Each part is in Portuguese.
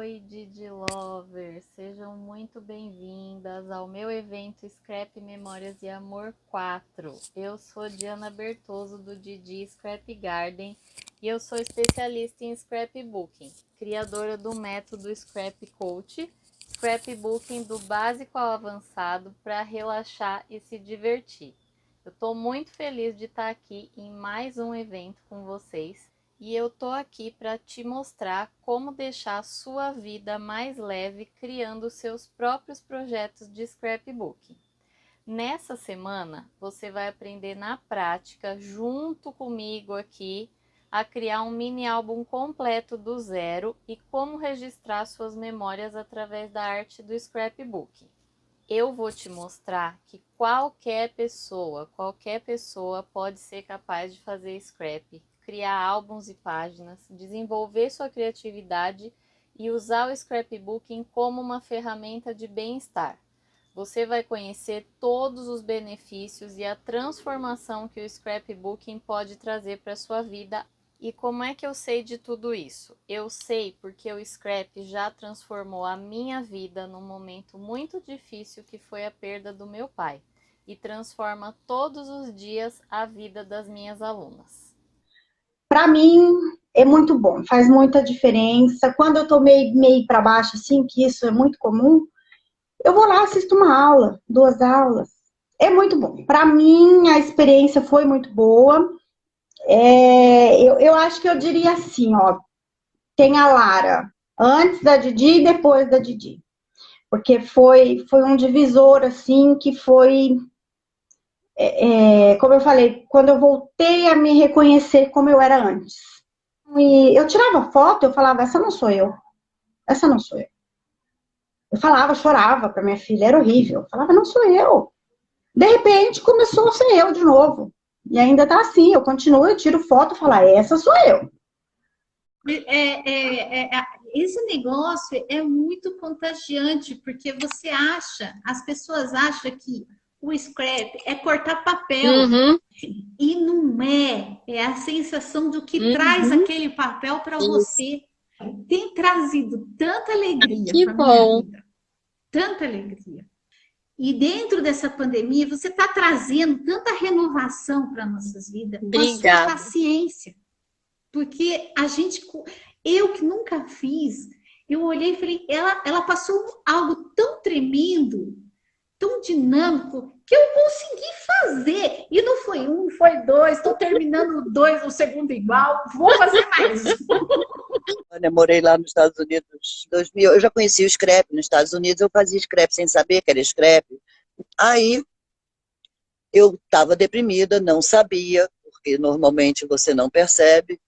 Oi, Didi Lovers! Sejam muito bem-vindas ao meu evento Scrap Memórias e Amor 4. Eu sou Diana Bertoso do Didi Scrap Garden e eu sou especialista em scrapbooking, criadora do método Scrap Coach, scrapbooking do básico ao avançado para relaxar e se divertir. Eu estou muito feliz de estar aqui em mais um evento com vocês. E eu tô aqui para te mostrar como deixar a sua vida mais leve criando seus próprios projetos de scrapbooking. Nessa semana, você vai aprender na prática, junto comigo aqui, a criar um mini álbum completo do zero e como registrar suas memórias através da arte do scrapbooking. Eu vou te mostrar que qualquer pessoa pode ser capaz de fazer scrap, criar álbuns e páginas, desenvolver sua criatividade e usar o scrapbooking como uma ferramenta de bem-estar. Você vai conhecer todos os benefícios e a transformação que o scrapbooking pode trazer para a sua vida. E como é que eu sei de tudo isso? Eu sei porque o scrap já transformou a minha vida num momento muito difícil que foi a perda do meu pai e transforma todos os dias a vida das minhas alunas. Para mim é muito bom, faz muita diferença. Quando eu tô meio para baixo, assim, que isso é muito comum, eu vou lá, assisto uma aula, duas aulas. É muito bom. Para mim, a experiência foi muito boa. Eu acho que eu diria assim, ó, tem a Lara antes da Didi e depois da Didi. Porque foi um divisor, assim, que foi, como eu falei, quando eu voltei a me reconhecer como eu era antes. E eu tirava foto, eu falava, essa não sou eu. Essa não sou eu. Eu falava, chorava para minha filha, era horrível. Eu falava, não sou eu. De repente, começou a ser eu de novo. E ainda tá assim, eu continuo, eu tiro foto e falo, essa sou eu. Esse negócio é muito contagiante, porque as pessoas acham que o scrap é cortar papel. Uhum. E não é. É a sensação do que traz aquele papel para você. Tem trazido tanta alegria Que para minha bom! vida, tanta alegria. E dentro dessa pandemia, você está trazendo tanta renovação para nossas vidas com a sua Obrigada. paciência. Porque eu que nunca fiz, eu olhei e falei, ela passou algo tão tremendo, tão dinâmico, que eu consegui fazer. E não foi um, foi dois, estou terminando dois, o segundo igual, vou fazer mais. Eu morei lá nos Estados Unidos em 2000. Eu já conhecia o scrap nos Estados Unidos, eu fazia scrap sem saber que era scrap. Aí eu estava deprimida, não sabia, porque normalmente você não percebe.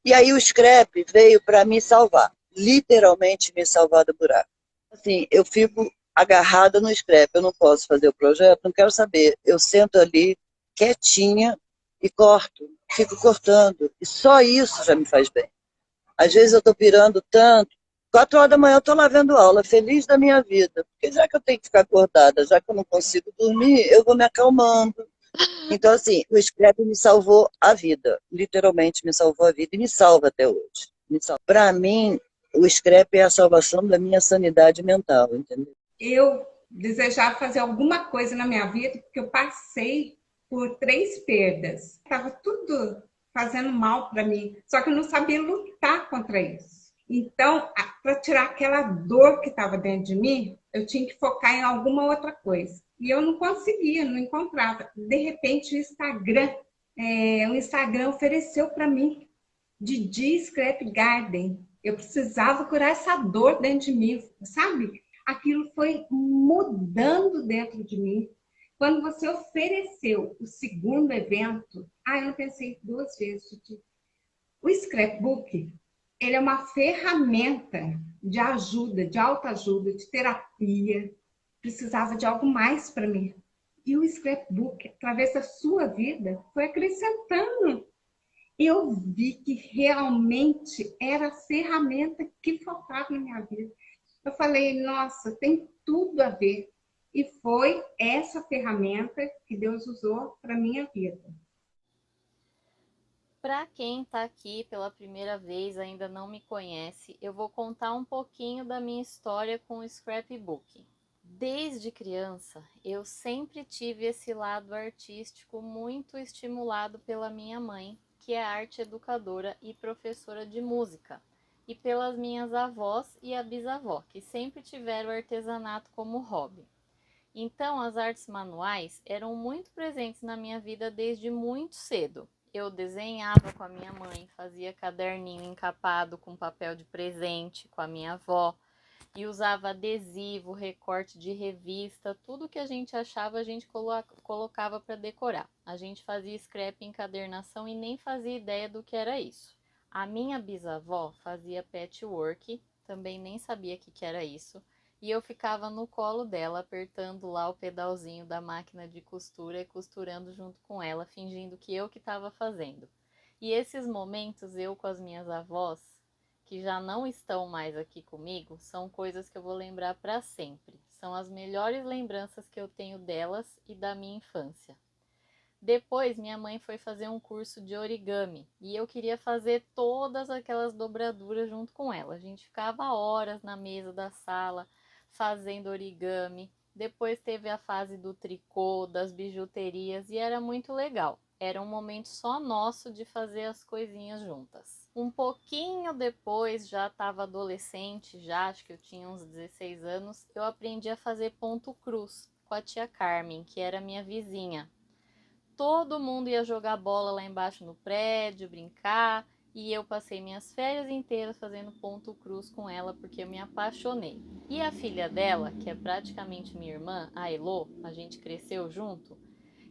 E aí o scrap veio para me salvar, literalmente me salvar do buraco. Assim, eu fico agarrada no scrap, eu não posso fazer o projeto, não quero saber. Eu sento ali quietinha e corto, fico cortando. E só isso já me faz bem. Às vezes eu estou pirando tanto, 4 horas da manhã eu estou lá vendo aula, feliz da minha vida. Porque já que eu tenho que ficar acordada, já que eu não consigo dormir, eu vou me acalmando. Então, assim, o scrap me salvou a vida, literalmente me salvou a vida e me salva até hoje. Para mim, o scrap é a salvação da minha sanidade mental, entendeu? Eu desejava fazer alguma coisa na minha vida, porque eu passei por 3 perdas. Estava tudo fazendo mal para mim, só que eu não sabia lutar contra isso. Então, para tirar aquela dor que estava dentro de mim, eu tinha que focar em alguma outra coisa. E eu não conseguia, não encontrava. De repente, o Instagram ofereceu para mim Didi Scrap Garden. Eu precisava curar essa dor dentro de mim, sabe? Aquilo foi mudando dentro de mim. Quando você ofereceu o segundo evento, eu pensei 2 vezes, Didi. O scrapbook, ele é uma ferramenta de ajuda, de autoajuda, de terapia. Precisava de algo mais para mim. E o scrapbook, através da sua vida, foi acrescentando. Eu vi que realmente era a ferramenta que faltava na minha vida. Eu falei, nossa, tem tudo a ver. E foi essa ferramenta que Deus usou para a minha vida. Para quem está aqui pela primeira vez, ainda não me conhece, eu vou contar um pouquinho da minha história com o scrapbook. Desde criança, eu sempre tive esse lado artístico muito estimulado pela minha mãe, que é arte educadora e professora de música, e pelas minhas avós e a bisavó, que sempre tiveram artesanato como hobby. Então, as artes manuais eram muito presentes na minha vida desde muito cedo. Eu desenhava com a minha mãe, fazia caderninho encapado com papel de presente com a minha avó e usava adesivo, recorte de revista, tudo que a gente achava a gente colocava para decorar. A gente fazia scrap encadernação e nem fazia ideia do que era isso. A minha bisavó fazia patchwork, também nem sabia o que era isso. E eu ficava no colo dela, apertando lá o pedalzinho da máquina de costura e costurando junto com ela, fingindo que eu que estava fazendo. E esses momentos, eu com as minhas avós, que já não estão mais aqui comigo, são coisas que eu vou lembrar para sempre. São as melhores lembranças que eu tenho delas e da minha infância. Depois, minha mãe foi fazer um curso de origami e eu queria fazer todas aquelas dobraduras junto com ela. A gente ficava horas na mesa da sala fazendo origami. Depois teve a fase do tricô, das bijuterias e era muito legal. Era um momento só nosso de fazer as coisinhas juntas. Um pouquinho depois, já estava adolescente, já acho que eu tinha uns 16 anos, eu aprendi a fazer ponto cruz com a tia Carmen, que era minha vizinha. Todo mundo ia jogar bola lá embaixo no prédio, brincar, e eu passei minhas férias inteiras fazendo ponto cruz com ela porque eu me apaixonei. E a filha dela, que é praticamente minha irmã, a Elô, a gente cresceu junto,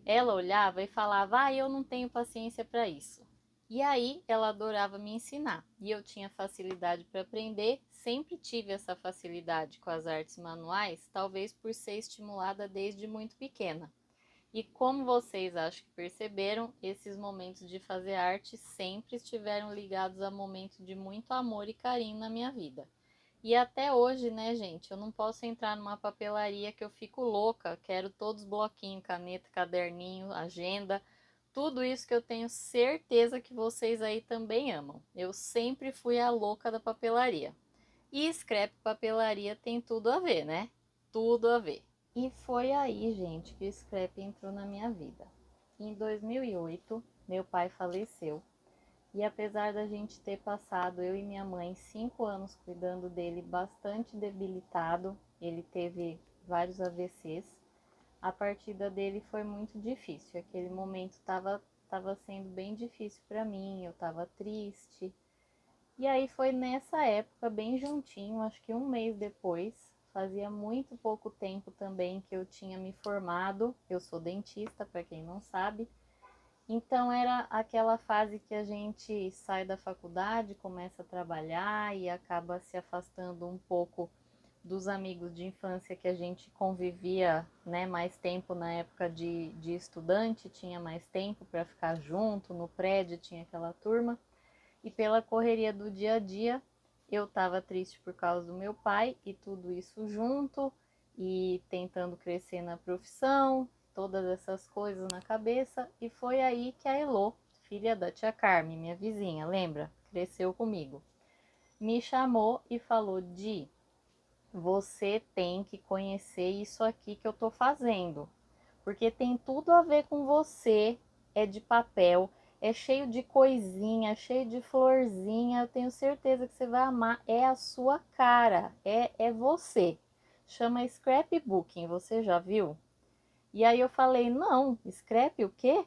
ela olhava e falava: "Ah, eu não tenho paciência para isso". E aí ela adorava me ensinar, e eu tinha facilidade para aprender, sempre tive essa facilidade com as artes manuais, talvez por ser estimulada desde muito pequena. E como vocês acho que perceberam, esses momentos de fazer arte sempre estiveram ligados a momentos de muito amor e carinho na minha vida. E até hoje, né, gente, eu não posso entrar numa papelaria que eu fico louca, quero todos os bloquinhos, caneta, caderninho, agenda, tudo isso que eu tenho certeza que vocês aí também amam. Eu sempre fui a louca da papelaria. E scrap papelaria tem tudo a ver, né? Tudo a ver. E foi aí, gente, que o scrap entrou na minha vida. Em 2008, meu pai faleceu. E apesar da gente ter passado, eu e minha mãe, 5 anos cuidando dele bastante debilitado, ele teve vários AVCs, a partida dele foi muito difícil. Aquele momento estava sendo bem difícil para mim, eu estava triste. E aí foi nessa época, bem juntinho, acho que um mês depois, fazia muito pouco tempo também que eu tinha me formado. Eu sou dentista, para quem não sabe. Então era aquela fase que a gente sai da faculdade, começa a trabalhar e acaba se afastando um pouco dos amigos de infância que a gente convivia, né, mais tempo na época de estudante, tinha mais tempo para ficar junto, no prédio tinha aquela turma. E pela correria do dia a dia, eu estava triste por causa do meu pai e tudo isso junto, e tentando crescer na profissão, todas essas coisas na cabeça, e foi aí que a Elô, filha da tia Carmen, minha vizinha, lembra? Cresceu comigo. Me chamou e falou: Di, você tem que conhecer isso aqui que eu tô fazendo, porque tem tudo a ver com você, é de papel, é cheio de coisinha, cheio de florzinha, eu tenho certeza que você vai amar, é a sua cara, é você. Chama scrapbooking, você já viu? E aí eu falei: não, scrap o quê?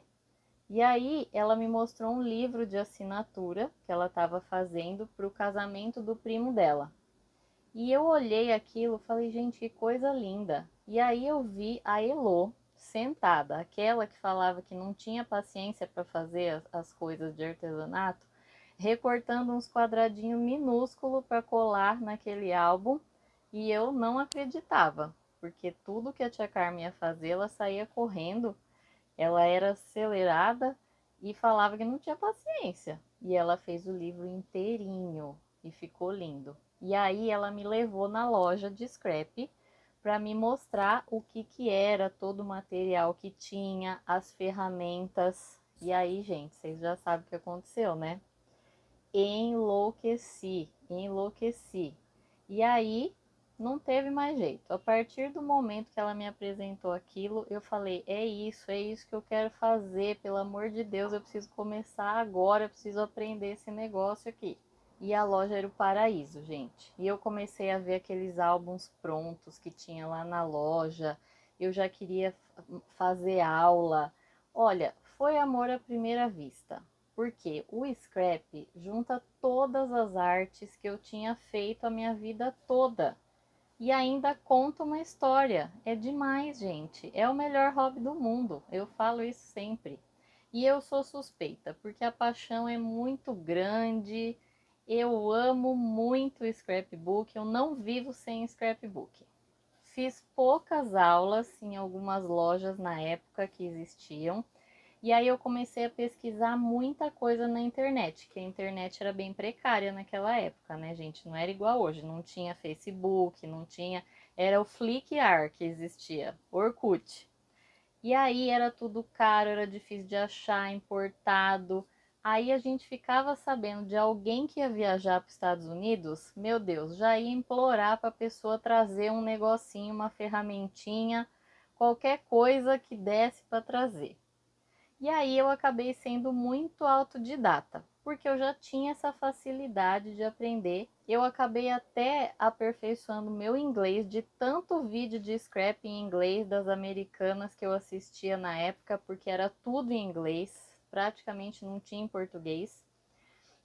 E aí ela me mostrou um livro de assinatura que ela estava fazendo para o casamento do primo dela. E eu olhei aquilo e falei: gente, que coisa linda. E aí eu vi a Elô sentada, aquela que falava que não tinha paciência para fazer as coisas de artesanato, recortando uns quadradinhos minúsculos para colar naquele álbum, e eu não acreditava, porque tudo que a tia Carmen ia fazer, ela saía correndo, ela era acelerada e falava que não tinha paciência. E ela fez o livro inteirinho e ficou lindo. E aí ela me levou na loja de scrap para me mostrar o que era todo o material que tinha, as ferramentas. E aí, gente, vocês já sabem o que aconteceu, né? Enlouqueci. E aí, não teve mais jeito. A partir do momento que ela me apresentou aquilo, eu falei, é isso que eu quero fazer, pelo amor de Deus, eu preciso começar agora, eu preciso aprender esse negócio aqui. E a loja era o paraíso, gente. E eu comecei a ver aqueles álbuns prontos que tinha lá na loja, eu já queria fazer aula. Olha, foi amor à primeira vista. Porque o scrap junta todas as artes que eu tinha feito a minha vida toda. E ainda conta uma história. É demais, gente. É o melhor hobby do mundo. Eu falo isso sempre. E eu sou suspeita, porque a paixão é muito grande. Eu amo muito o scrapbook. Eu não vivo sem scrapbook. Fiz poucas aulas em algumas lojas na época que existiam. E aí eu comecei a pesquisar muita coisa na internet, que a internet era bem precária naquela época, né, gente? Não era igual hoje, não tinha Facebook, não tinha... Era o Flickr que existia, Orkut. E aí era tudo caro, era difícil de achar, importado. Aí a gente ficava sabendo de alguém que ia viajar para os Estados Unidos, meu Deus, já ia implorar para a pessoa trazer um negocinho, uma ferramentinha, qualquer coisa que desse para trazer. E aí eu acabei sendo muito autodidata, porque eu já tinha essa facilidade de aprender. Eu acabei até aperfeiçoando meu inglês de tanto vídeo de scrap em inglês das americanas que eu assistia na época, porque era tudo em inglês, praticamente não tinha em português.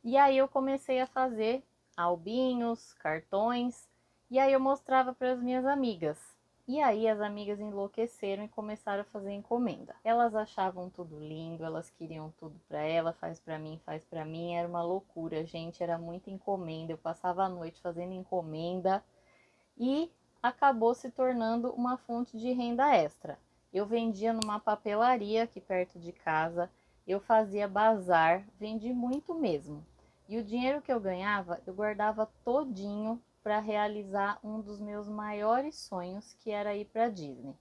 E aí eu comecei a fazer albinhos, cartões, e aí eu mostrava para as minhas amigas. E aí as amigas enlouqueceram e começaram a fazer encomenda. Elas achavam tudo lindo, elas queriam tudo para ela, faz para mim, era uma loucura, gente, era muita encomenda. Eu passava a noite fazendo encomenda e acabou se tornando uma fonte de renda extra. Eu vendia numa papelaria aqui perto de casa, eu fazia bazar, vendi muito mesmo. E o dinheiro que eu ganhava, eu guardava todinho para realizar um dos meus maiores sonhos, que era ir para Disney.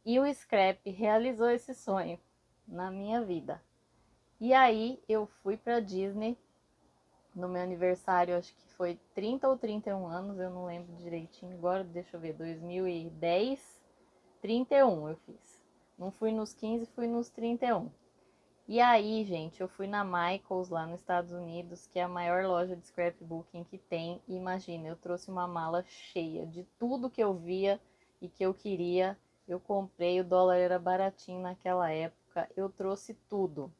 E o scrap realizou esse sonho na minha vida. E aí eu fui para Disney no meu aniversário, acho que foi 30 ou 31 anos, eu não lembro direitinho agora, deixa eu ver, 2010, 31 eu fiz. Não fui nos 15, fui nos 31. E aí, gente, eu fui na Michaels, lá nos Estados Unidos, que é a maior loja de scrapbooking que tem. E imagina, eu trouxe uma mala cheia de tudo que eu via e que eu queria. Eu comprei, o dólar era baratinho naquela época, eu trouxe tudo.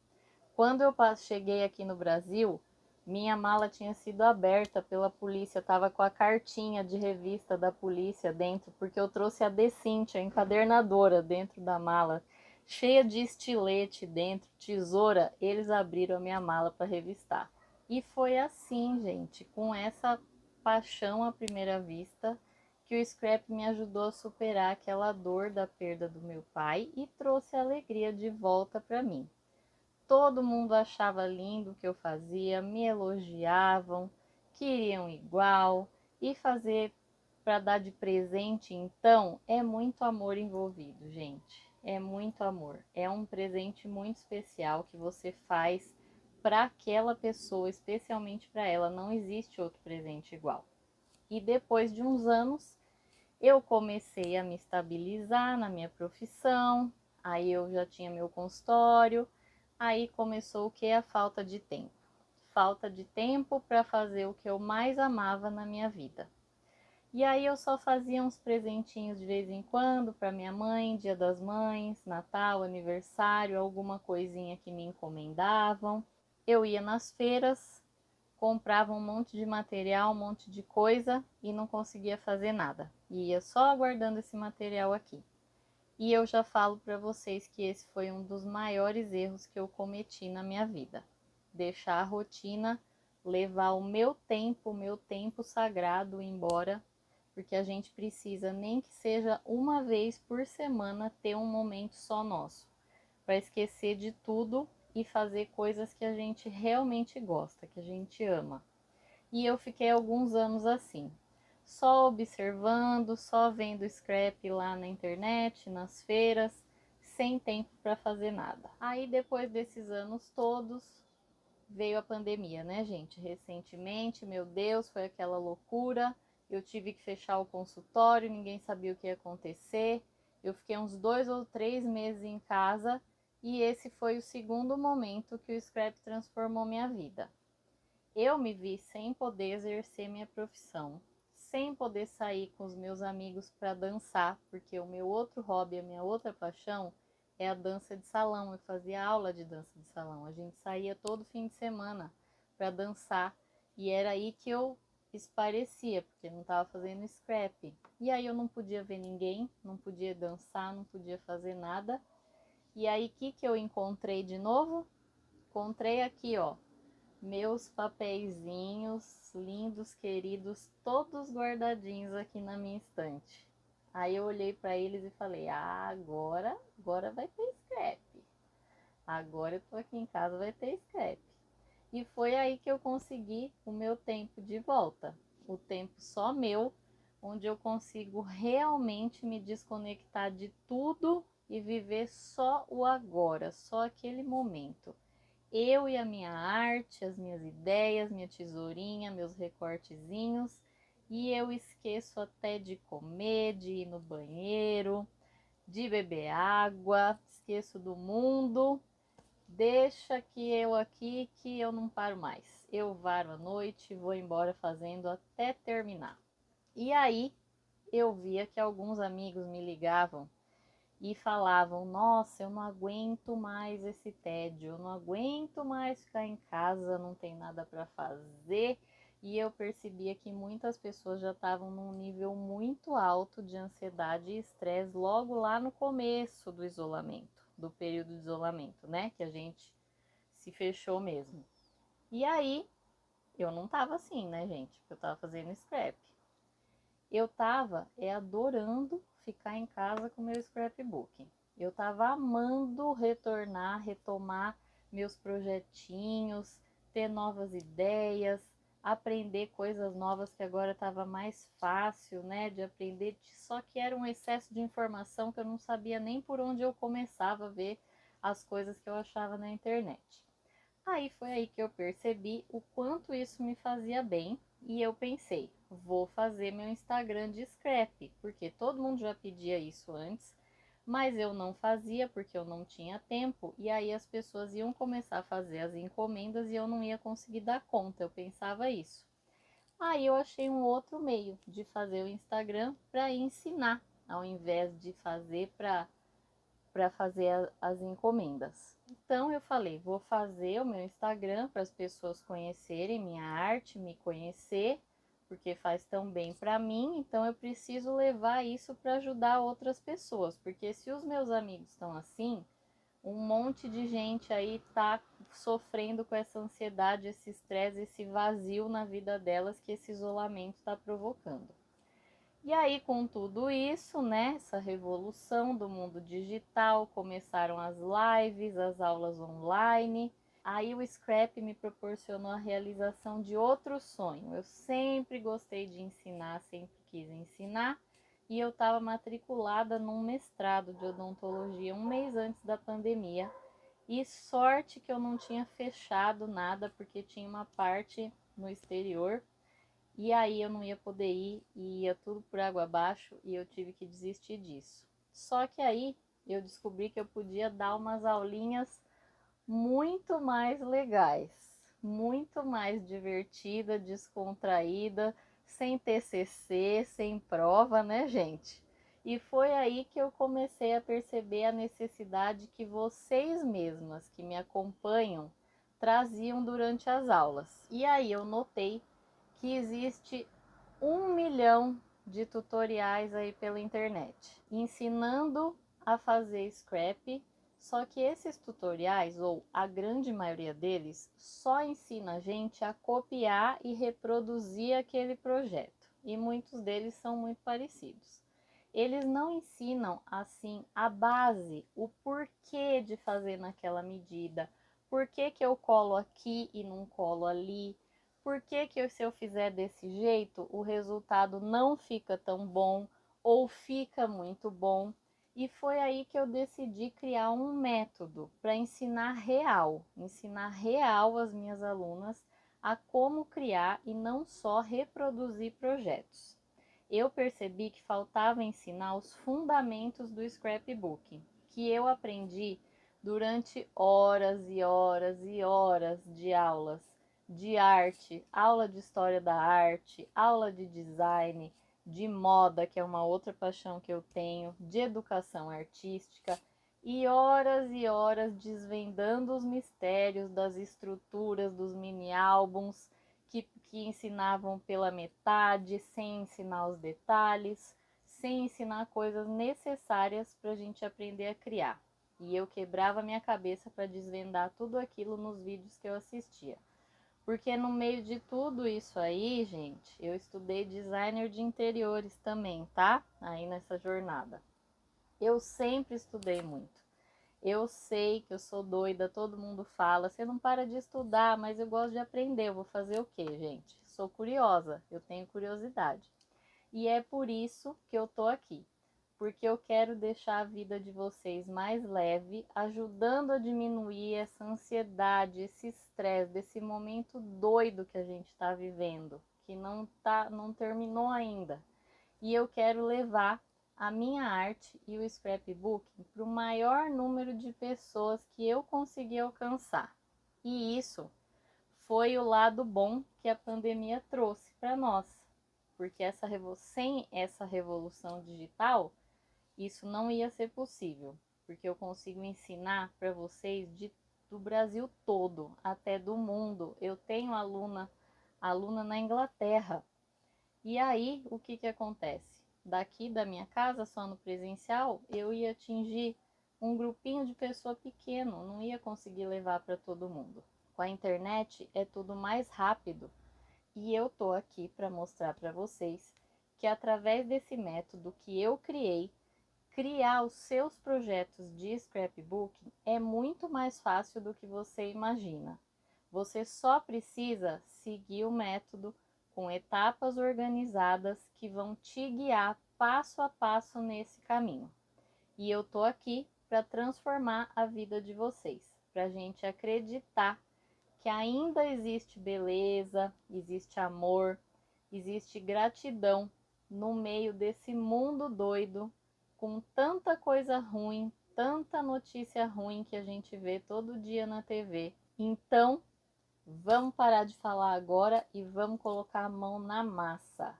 Quando eu cheguei aqui no Brasil, minha mala tinha sido aberta pela polícia, tava com a cartinha de revista da polícia dentro, porque eu trouxe a Decinte, a encadernadora, dentro da mala, cheia de estilete dentro, tesoura. Eles abriram a minha mala para revistar. E foi assim, gente, com essa paixão à primeira vista, que o scrap me ajudou a superar aquela dor da perda do meu pai e trouxe a alegria de volta para mim. Todo mundo achava lindo o que eu fazia, me elogiavam, queriam igual. E fazer para dar de presente, então, é muito amor envolvido, gente. É muito amor. É um presente muito especial que você faz para aquela pessoa, especialmente para ela. Não existe outro presente igual. E depois de uns anos, eu comecei a me estabilizar na minha profissão. Aí eu já tinha meu consultório. Aí começou o que? A falta de tempo. Falta de tempo para fazer o que eu mais amava na minha vida. E aí eu só fazia uns presentinhos de vez em quando para minha mãe, Dia das Mães, Natal, aniversário, alguma coisinha que me encomendavam. Eu ia nas feiras, comprava um monte de material, um monte de coisa e não conseguia fazer nada. E ia só aguardando esse material aqui. E eu já falo para vocês que esse foi um dos maiores erros que eu cometi na minha vida. Deixar a rotina levar o meu tempo sagrado embora, porque a gente precisa, nem que seja uma vez por semana, ter um momento só nosso, para esquecer de tudo e fazer coisas que a gente realmente gosta, que a gente ama. E eu fiquei alguns anos assim, só observando, só vendo scrap lá na internet, nas feiras, sem tempo para fazer nada. Aí depois desses anos todos veio a pandemia, né, gente? Recentemente, meu Deus, foi aquela loucura. Eu tive que fechar o consultório, ninguém sabia o que ia acontecer. Eu fiquei uns 2 ou 3 meses em casa e esse foi o segundo momento que o scrap transformou minha vida. Eu me vi sem poder exercer minha profissão, sem poder sair com os meus amigos para dançar, porque o meu outro hobby, a minha outra paixão é a dança de salão. Eu fazia aula de dança de salão. A gente saía todo fim de semana para dançar e era aí que eu esparecia, porque não estava fazendo scrap. E aí eu não podia ver ninguém, não podia dançar, não podia fazer nada. E aí o que eu encontrei de novo? Encontrei aqui, ó, meus papeizinhos lindos, queridos, todos guardadinhos aqui na minha estante. Aí eu olhei para eles e falei: ah, agora vai ter scrap. Agora eu tô aqui em casa, vai ter scrap. E foi aí que eu consegui o meu tempo de volta. O tempo só meu, onde eu consigo realmente me desconectar de tudo e viver só o agora, só aquele momento. Eu e a minha arte, as minhas ideias, minha tesourinha, meus recortezinhos, e eu esqueço até de comer, de ir no banheiro, de beber água, esqueço do mundo. Deixa que eu aqui, que eu não paro mais. Eu varo a noite e vou embora fazendo até terminar. E aí eu via que alguns amigos me ligavam e falavam: nossa, eu não aguento mais esse tédio, eu não aguento mais ficar em casa, não tem nada para fazer. E eu percebia que muitas pessoas já estavam num nível muito alto de ansiedade e estresse logo lá no começo do isolamento, do período de isolamento, né? Que a gente se fechou mesmo. E aí, eu não tava assim, né, gente? Porque eu tava fazendo scrap. Eu tava adorando ficar em casa com meu scrapbook. Eu tava amando retornar, retomar meus projetinhos, ter novas ideias, aprender coisas novas que agora estava mais fácil, né, de aprender, só que era um excesso de informação que eu não sabia nem por onde eu começava a ver as coisas que eu achava na internet. Aí foi aí que eu percebi o quanto isso me fazia bem e eu pensei: vou fazer meu Instagram de scrap, porque todo mundo já pedia isso antes, mas eu não fazia porque eu não tinha tempo, e aí as pessoas iam começar a fazer as encomendas e eu não ia conseguir dar conta. Eu pensava isso. Aí eu achei um outro meio de fazer o Instagram para ensinar, ao invés de fazer para fazer as encomendas. Então eu falei: vou fazer o meu Instagram para as pessoas conhecerem minha arte, me conhecer, porque faz tão bem para mim. Então eu preciso levar isso para ajudar outras pessoas, porque se os meus amigos estão assim, um monte de gente aí tá sofrendo com essa ansiedade, esse estresse, esse vazio na vida delas que esse isolamento está provocando. E aí, com tudo isso, né, essa revolução do mundo digital, começaram as lives, as aulas online. Aí o Scrap me proporcionou a realização de outro sonho. Eu sempre gostei de ensinar, sempre quis ensinar, e eu estava matriculada num mestrado de odontologia um mês antes da pandemia. E sorte que eu não tinha fechado nada, porque tinha uma parte no exterior. E aí eu não ia poder ir e ia tudo por água abaixo e eu tive que desistir disso. Só que aí eu descobri que eu podia dar umas aulinhas muito mais legais, muito mais divertida, descontraída, sem TCC, sem prova, né, gente? E foi aí que eu comecei a perceber a necessidade que vocês mesmas que me acompanham traziam durante as aulas. E aí eu notei que existe 1 milhão de tutoriais aí pela internet, ensinando a fazer scrap, só que esses tutoriais, ou a grande maioria deles, só ensina a gente a copiar e reproduzir aquele projeto, e muitos deles são muito parecidos. Eles não ensinam, assim, a base, o porquê de fazer naquela medida, por que eu colo aqui e não colo ali, por que se eu fizer desse jeito, o resultado não fica tão bom ou fica muito bom. E foi aí que eu decidi criar um método para ensinar real as minhas alunas a como criar e não só reproduzir projetos. Eu percebi que faltava ensinar os fundamentos do scrapbooking, que eu aprendi durante horas e horas e horas de aulas de arte, aula de história da arte, aula de design, de moda, que é uma outra paixão que eu tenho, de educação artística, e horas desvendando os mistérios das estruturas dos mini álbuns que ensinavam pela metade, sem ensinar os detalhes, sem ensinar coisas necessárias para a gente aprender a criar. E eu quebrava minha cabeça para desvendar tudo aquilo nos vídeos que eu assistia. Porque no meio de tudo isso aí, gente, eu estudei designer de interiores também, tá? Aí nessa jornada. Eu sempre estudei muito. Eu sei que eu sou doida, todo mundo fala, você não para de estudar, mas eu gosto de aprender. Eu vou fazer o quê, gente? Sou curiosa, eu tenho curiosidade. E é por isso que eu tô aqui. Porque eu quero deixar a vida de vocês mais leve, ajudando a diminuir essa ansiedade, esse estresse, desse momento doido que a gente está vivendo, que não terminou ainda. E eu quero levar a minha arte e o scrapbooking para o maior número de pessoas que eu conseguir alcançar. E isso foi o lado bom que a pandemia trouxe para nós, porque sem essa revolução digital, isso não ia ser possível, porque eu consigo ensinar para vocês do Brasil todo, até do mundo. Eu tenho aluna na Inglaterra. E aí, o que acontece? Daqui da minha casa, só no presencial, eu ia atingir um grupinho de pessoa pequeno, não ia conseguir levar para todo mundo. Com a internet é tudo mais rápido. E eu tô aqui para mostrar para vocês que através desse método que eu criei, criar os seus projetos de scrapbooking é muito mais fácil do que você imagina. Você só precisa seguir o método com etapas organizadas que vão te guiar passo a passo nesse caminho. E eu tô aqui para transformar a vida de vocês, para a gente acreditar que ainda existe beleza, existe amor, existe gratidão no meio desse mundo doido, com tanta coisa ruim, tanta notícia ruim que a gente vê todo dia na TV. Então, vamos parar de falar agora e vamos colocar a mão na massa.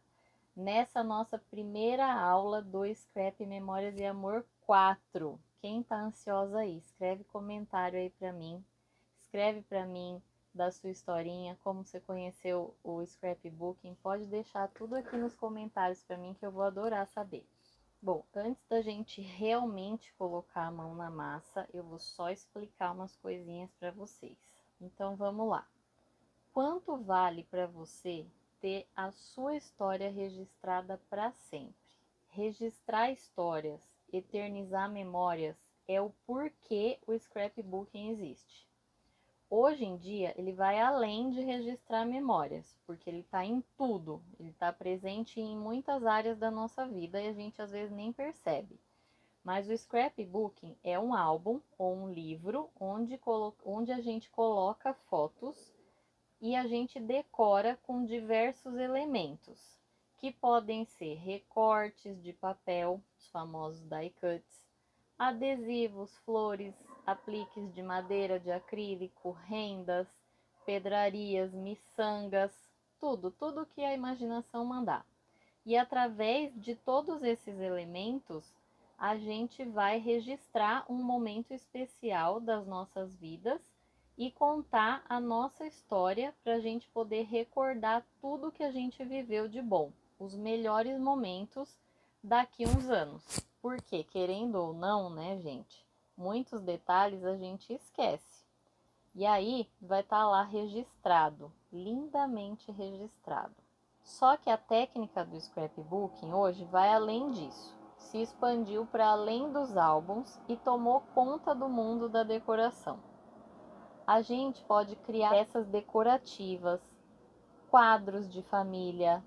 Nessa nossa primeira aula do Scrap Memórias e Amor 4. Quem tá ansiosa aí? Escreve comentário aí pra mim. Escreve pra mim da sua historinha, como você conheceu o scrapbooking. Pode deixar tudo aqui nos comentários pra mim que eu vou adorar saber. Bom, antes da gente realmente colocar a mão na massa, eu vou só explicar umas coisinhas pra vocês. Então vamos lá. Quanto vale para você ter a sua história registrada para sempre? Registrar histórias, eternizar memórias é o porquê o scrapbooking existe. Hoje em dia, ele vai além de registrar memórias, porque ele está em tudo, ele está presente em muitas áreas da nossa vida e a gente às vezes nem percebe. Mas o scrapbooking é um álbum ou um livro onde a gente coloca fotos e a gente decora com diversos elementos, que podem ser recortes de papel, os famosos die cuts, adesivos, flores, apliques de madeira, de acrílico, rendas, pedrarias, miçangas, tudo que a imaginação mandar. E através de todos esses elementos, a gente vai registrar um momento especial das nossas vidas e contar a nossa história para a gente poder recordar tudo que a gente viveu de bom, os melhores momentos daqui uns anos. Porque, querendo ou não, né, gente, muitos detalhes a gente esquece. E aí vai estar lá registrado, lindamente registrado. Só que a técnica do scrapbooking hoje vai além disso. Se expandiu para além dos álbuns e tomou conta do mundo da decoração. A gente pode criar peças decorativas, quadros de família,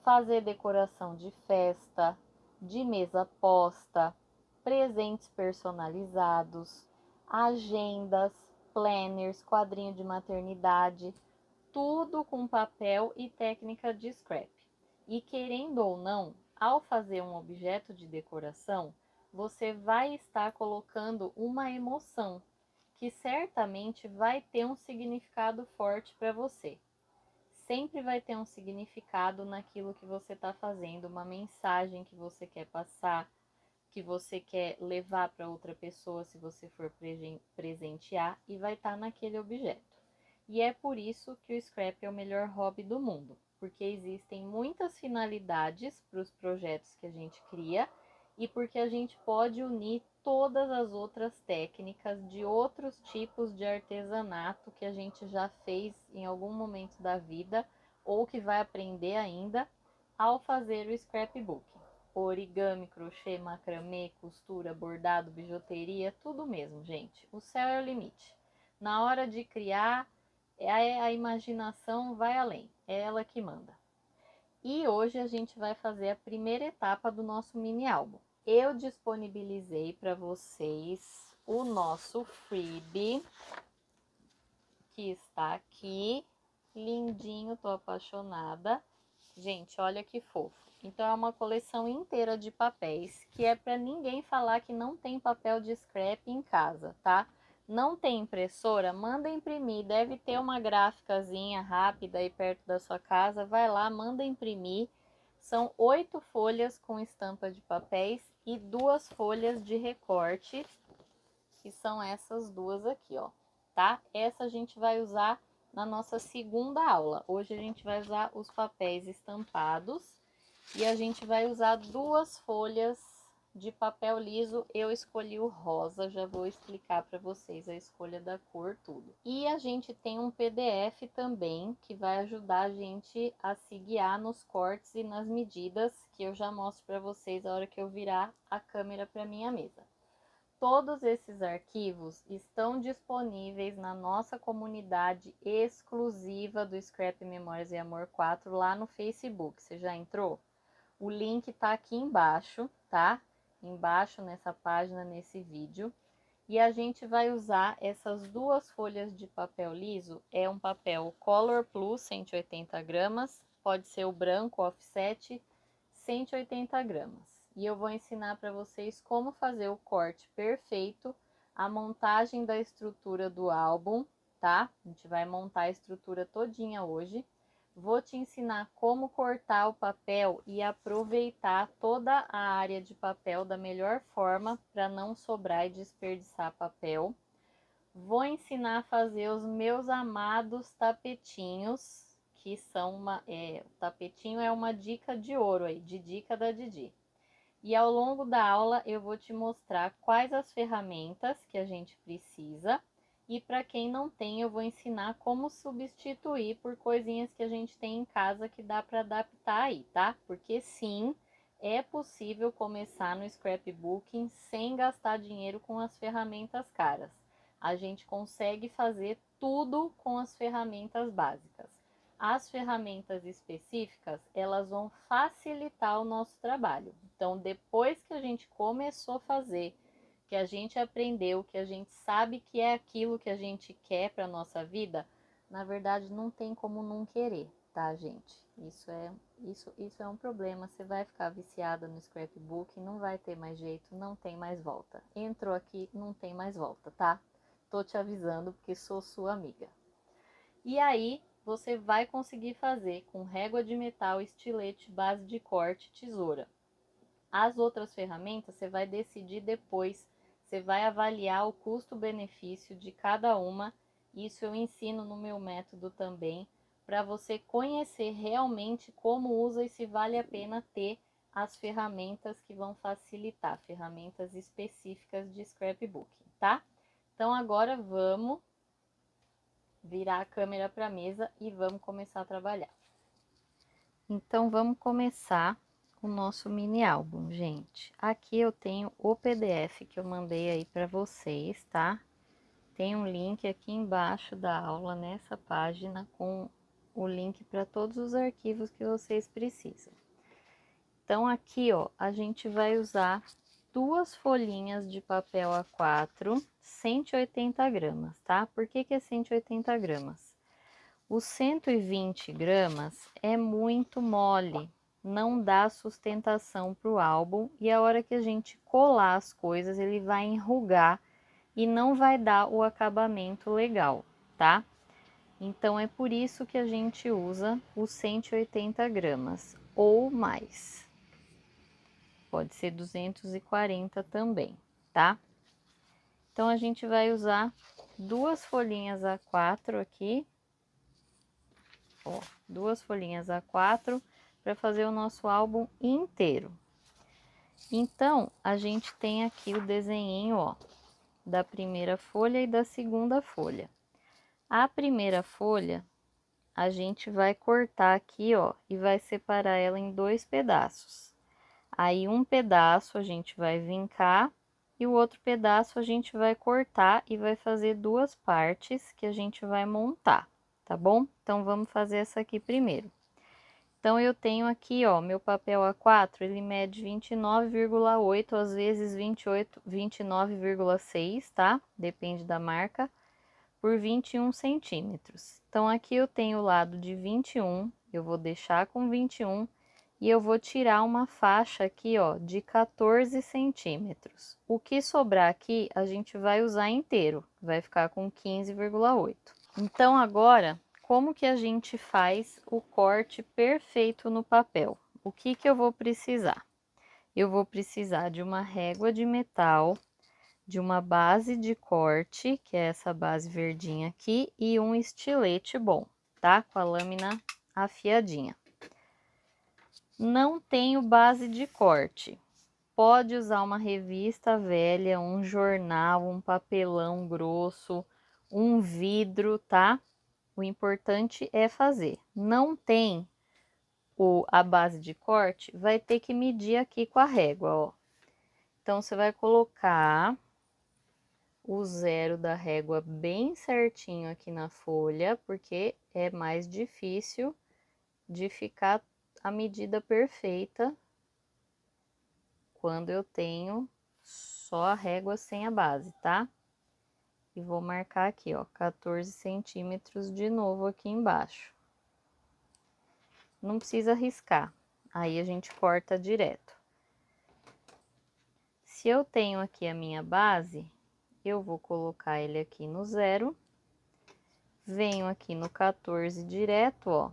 fazer decoração de festa, de mesa posta, presentes personalizados, agendas, planners, quadrinho de maternidade, tudo com papel e técnica de scrap. E querendo ou não, ao fazer um objeto de decoração, você vai estar colocando uma emoção, que certamente vai ter um significado forte para você. Sempre vai ter um significado naquilo que você está fazendo, uma mensagem que você quer passar, que você quer levar para outra pessoa se você for presentear, e vai estar naquele objeto. E é por isso que o scrap é o melhor hobby do mundo, porque existem muitas finalidades para os projetos que a gente cria e porque a gente pode unir todas as outras técnicas de outros tipos de artesanato que a gente já fez em algum momento da vida ou que vai aprender ainda ao fazer o scrapbook. Origami, crochê, macramê, costura, bordado, bijuteria, tudo mesmo, gente. O céu é o limite. Na hora de criar, a imaginação vai além, é ela que manda. E hoje a gente vai fazer a primeira etapa do nosso mini álbum. Eu disponibilizei para vocês o nosso freebie, que está aqui, lindinho, tô apaixonada. Gente, olha que fofo. Então é uma coleção inteira de papéis, que é para ninguém falar que não tem papel de scrap em casa, tá? Não tem impressora? Manda imprimir, deve ter uma gráficazinha rápida aí perto da sua casa, vai lá, manda imprimir. São 8 folhas com estampa de papéis e 2 folhas de recorte, que são essas duas aqui, ó, tá? Essa a gente vai usar na nossa segunda aula. Hoje a gente vai usar os papéis estampados e a gente vai usar 2 folhas de papel liso. Eu escolhi o rosa, já vou explicar para vocês a escolha da cor, tudo. E a gente tem um PDF também que vai ajudar a gente a se guiar nos cortes e nas medidas, que eu já mostro para vocês a hora que eu virar a câmera para minha mesa. Todos esses arquivos estão disponíveis na nossa comunidade exclusiva do Scrap Memórias e Amor 4 lá no Facebook. Você já entrou? O link tá aqui embaixo, tá? Embaixo nessa página, nesse vídeo. E a gente vai usar essas 2 folhas de papel liso. É um papel Color Plus, 180 gramas. Pode ser o branco offset, 180 gramas. E eu vou ensinar para vocês como fazer o corte perfeito, a montagem da estrutura do álbum, tá? A gente vai montar a estrutura todinha hoje. Vou te ensinar como cortar o papel e aproveitar toda a área de papel da melhor forma para não sobrar e desperdiçar papel. Vou ensinar a fazer os meus amados tapetinhos, que são o tapetinho é uma dica de ouro aí, de dica da Didi. E ao longo da aula eu vou te mostrar quais as ferramentas que a gente precisa. E para quem não tem, eu vou ensinar como substituir por coisinhas que a gente tem em casa que dá para adaptar aí, tá? Porque sim, é possível começar no scrapbooking sem gastar dinheiro com as ferramentas caras. A gente consegue fazer tudo com as ferramentas básicas. As ferramentas específicas, elas vão facilitar o nosso trabalho. Então, depois que a gente começou a fazer, que a gente aprendeu, que a gente sabe que é aquilo que a gente quer para nossa vida, na verdade não tem como não querer, tá, gente? Isso é um problema. Você vai ficar viciada no scrapbook, não vai ter mais jeito, não tem mais volta. Entrou aqui, não tem mais volta, tá? Tô te avisando porque sou sua amiga. E aí, você vai conseguir fazer com régua de metal, estilete, base de corte, tesoura. As outras ferramentas você vai decidir depois, você vai avaliar o custo-benefício de cada uma. Isso eu ensino no meu método também, para você conhecer realmente como usa e se vale a pena ter as ferramentas que vão facilitar, ferramentas específicas de scrapbooking, tá? Então agora vamos virar a câmera para a mesa e vamos começar a trabalhar. Então vamos começar o nosso mini álbum, gente. Aqui eu tenho o PDF que eu mandei aí para vocês, tá? Tem um link aqui embaixo da aula, nessa página, com o link para todos os arquivos que vocês precisam. Então aqui, ó, a gente vai usar 2 folhinhas de papel A4, 180 gramas, tá? Por que que é 180 gramas? Os 120 gramas é muito mole, não dá sustentação para o álbum e a hora que a gente colar as coisas, ele vai enrugar e não vai dar o acabamento legal, tá? Então, é por isso que a gente usa os 180 gramas ou mais. Pode ser 240 também, tá? Então, a gente vai usar 2 folhinhas A4 aqui. Ó, 2 folhinhas A4 para fazer o nosso álbum inteiro. Então, a gente tem aqui o desenho, ó, da primeira folha e da segunda folha. A primeira folha, a gente vai cortar aqui, ó, e vai separar ela em 2 pedaços. Aí, um pedaço a gente vai vincar e o outro pedaço a gente vai cortar e vai fazer 2 partes que a gente vai montar, tá bom? Então, vamos fazer essa aqui primeiro. Então, eu tenho aqui, ó, meu papel A4, ele mede 29,8, às vezes 29,6, tá? Depende da marca, por 21 centímetros. Então, aqui eu tenho o lado de 21, eu vou deixar com 21 e eu vou tirar uma faixa aqui, ó, de 14 centímetros. O que sobrar aqui, a gente vai usar inteiro, vai ficar com 15,8. Então, agora, como que a gente faz o corte perfeito no papel? O que que eu vou precisar? Eu vou precisar de uma régua de metal, de uma base de corte, que é essa base verdinha aqui, e um estilete bom, tá? Com a lâmina afiadinha. Não tenho base de corte. Pode usar uma revista velha, um jornal, um papelão grosso, um vidro, tá? O importante é fazer. Não tem a base de corte, vai ter que medir aqui com a régua, ó. Então, você vai colocar o zero da régua bem certinho aqui na folha, porque é mais difícil de ficar a medida perfeita quando eu tenho só a régua sem a base, tá? E vou marcar aqui, ó, 14 centímetros de novo aqui embaixo. Não precisa riscar, aí a gente corta direto. Se eu tenho aqui a minha base, eu vou colocar ele aqui no zero, venho aqui no 14 direto, ó,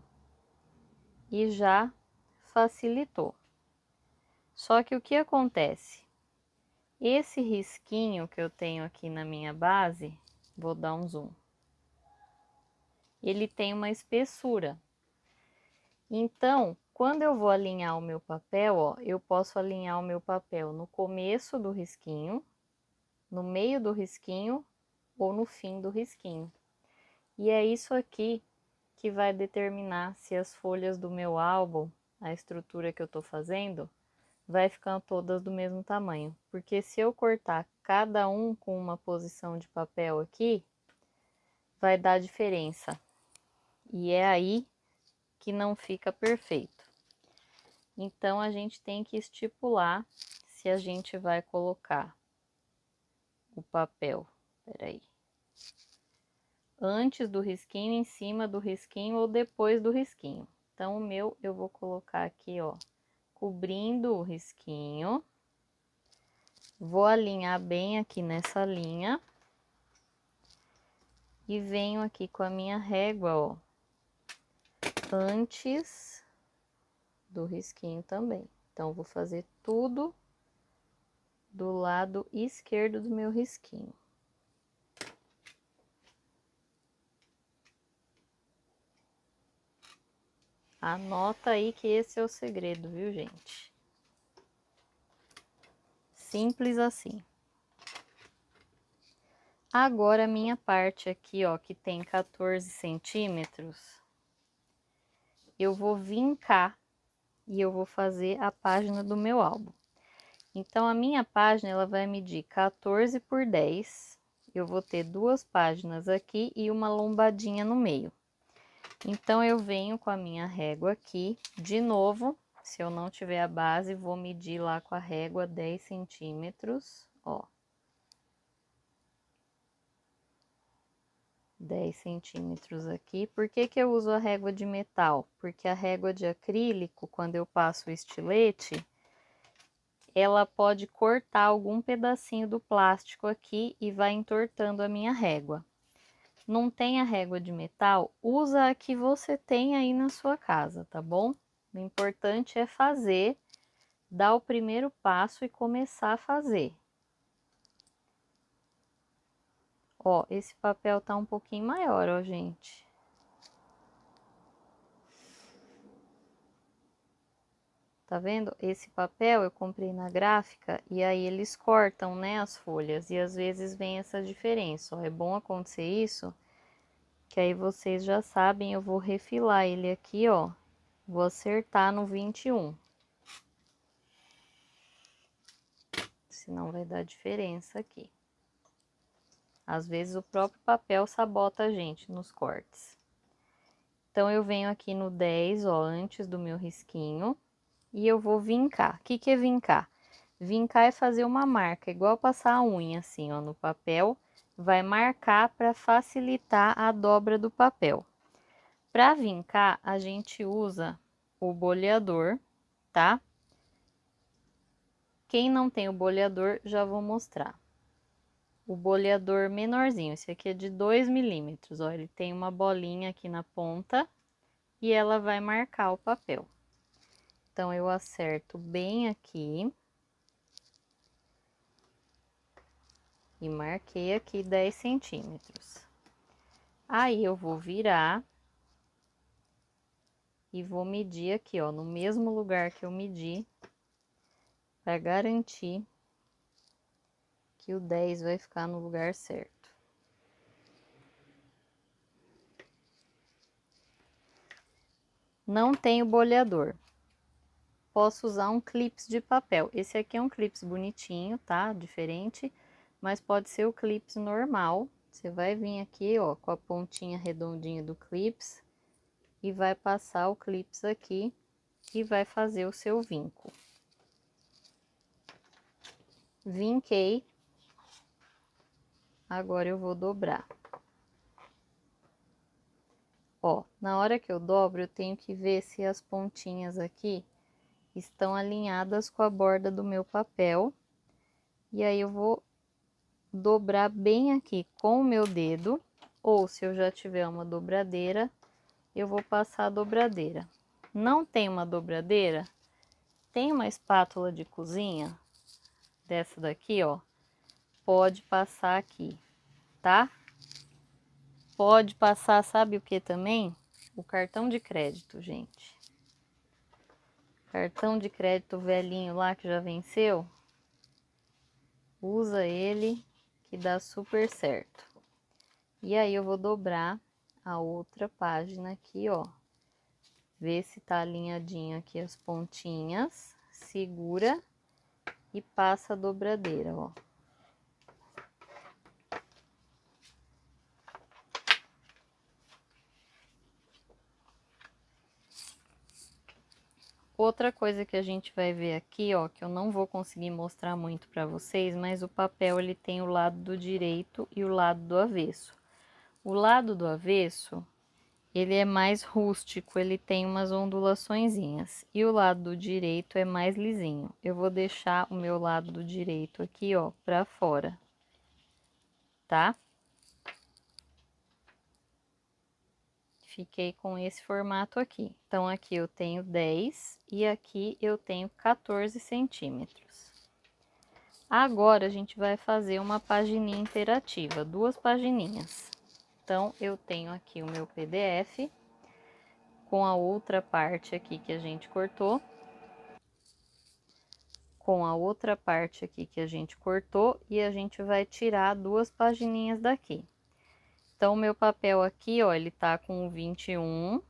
e já facilitou. Só que o que acontece? Esse risquinho que eu tenho aqui na minha base, vou dar um zoom, ele tem uma espessura. Então, quando eu vou alinhar o meu papel, ó, eu posso alinhar o meu papel no começo do risquinho, no meio do risquinho ou no fim do risquinho. E é isso aqui que vai determinar se as folhas do meu álbum, a estrutura que eu tô fazendo, vai ficar todas do mesmo tamanho. Porque se eu cortar cada um com uma posição de papel aqui, vai dar diferença. E é aí que não fica perfeito. Então, a gente tem que estipular se a gente vai colocar o papel, peraí, antes do risquinho, em cima do risquinho ou depois do risquinho. Então, o meu eu vou colocar aqui, ó, cobrindo o risquinho. Vou alinhar bem aqui nessa linha. E venho aqui com a minha régua, ó, antes do risquinho também. Então, vou fazer tudo do lado esquerdo do meu risquinho. Anota aí que esse é o segredo, viu, gente? Simples assim. Agora, a minha parte aqui, ó, que tem 14 centímetros, eu vou vincar e eu vou fazer a página do meu álbum. Então, a minha página, ela vai medir 14 por 10. Eu vou ter 2 páginas aqui e uma lombadinha no meio. Então, eu venho com a minha régua aqui, de novo, Se eu não tiver a base, vou medir lá com a régua 10 centímetros, ó. 10 centímetros aqui. Por que que eu uso a régua de metal? Porque a régua de acrílico, quando eu passo o estilete, ela pode cortar algum pedacinho do plástico aqui e vai entortando a minha régua. Não tem a régua de metal? Usa a que você tem aí na sua casa, tá bom? O importante é fazer, dar o primeiro passo e começar a fazer. Ó, esse papel tá um pouquinho maior, ó, gente. Tá vendo? Esse papel eu comprei na gráfica e aí eles cortam, né, as folhas. E às vezes vem essa diferença, ó. É bom acontecer isso, que aí vocês já sabem, eu vou refilar ele aqui, ó. Vou acertar no 21. Senão vai dar diferença aqui. Às vezes o próprio papel sabota a gente nos cortes. Então, eu venho aqui no 10, ó, antes do meu risquinho. E eu vou vincar. O que que é vincar? Vincar é fazer uma marca, igual passar a unha, assim, ó, no papel. Vai marcar para facilitar a dobra do papel. Para vincar, a gente usa o boleador, tá? Quem não tem o boleador, já vou mostrar. O boleador menorzinho, esse aqui é de 2 milímetros, ó, ele tem uma bolinha aqui na ponta e ela vai marcar o papel. Então, eu acerto bem aqui. E marquei aqui 10 centímetros. Aí, eu vou virar. E vou medir aqui, ó, no mesmo lugar que eu medi. Para garantir que o 10 vai ficar no lugar certo. Não tenho boleador. Posso usar um clips de papel. Esse aqui é um clips bonitinho, tá? Diferente, mas pode ser o clips normal. Você vai vir aqui, ó, com a pontinha redondinha do clips e vai passar o clips aqui e vai fazer o seu vinco. Vinquei. Agora eu vou dobrar. Ó, na hora que eu dobro, eu tenho que ver se as pontinhas aqui estão alinhadas com a borda do meu papel. E aí, eu vou dobrar bem aqui com o meu dedo, ou se eu já tiver uma dobradeira, eu vou passar a dobradeira. Não tem uma dobradeira? Tem uma espátula de cozinha, dessa daqui, ó, pode passar aqui, tá? Pode passar, sabe o que também? O cartão de crédito, gente. Cartão de crédito velhinho lá que já venceu. Usa ele que dá super certo. E aí, eu vou dobrar a outra página aqui, ó. Ver se tá alinhadinho aqui as pontinhas. Segura e passa a dobradeira, ó. Outra coisa que a gente vai ver aqui, ó, que eu não vou conseguir mostrar muito para vocês, mas o papel ele tem o lado do direito e o lado do avesso. O lado do avesso, ele é mais rústico, ele tem umas ondulaçõezinhas. E o lado do direito é mais lisinho. Eu vou deixar o meu lado do direito aqui, ó, pra fora, tá? Fiquei com esse formato aqui. Então, aqui eu tenho 10 e aqui eu tenho 14 centímetros. Agora, a gente vai fazer uma pagininha interativa, 2 pagininhas. Então, eu tenho aqui o meu PDF com a outra parte aqui que a gente cortou. Com a outra parte aqui que a gente cortou e a gente vai tirar 2 pagininhas daqui. Então, o meu papel aqui, ó, ele tá com o 21,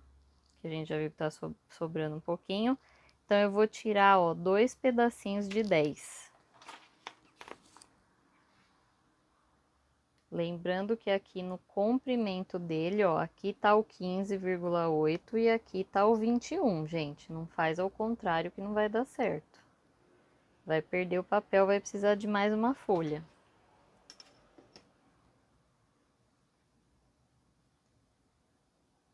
que a gente já viu que tá sobrando um pouquinho. Então, eu vou tirar, ó, 2 pedacinhos de 10. Lembrando que aqui no comprimento dele, ó, aqui tá o 15,8 e aqui tá o 21, gente. Não faz ao contrário que não vai dar certo. Vai perder o papel, vai precisar de mais uma folha.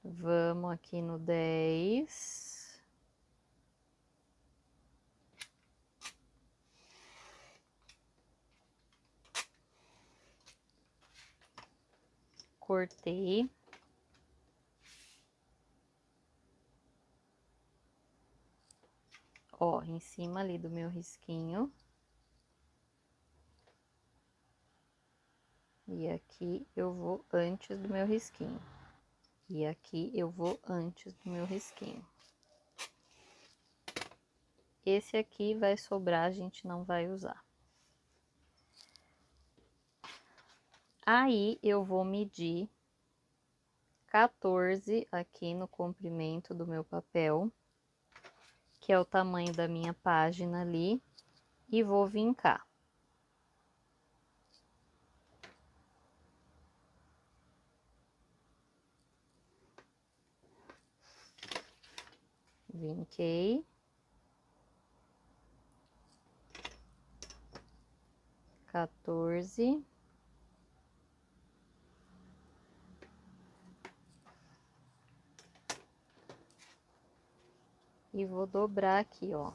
Vamos aqui no 10. Cortei. Ó, em cima ali do meu risquinho. E aqui eu vou antes do meu risquinho. E aqui eu vou antes do meu risquinho. Esse aqui vai sobrar, a gente não vai usar. Aí, eu vou medir 14 aqui no comprimento do meu papel, que é o tamanho da minha página ali, e vou vincar. Vinquei. 14. E vou dobrar aqui, ó.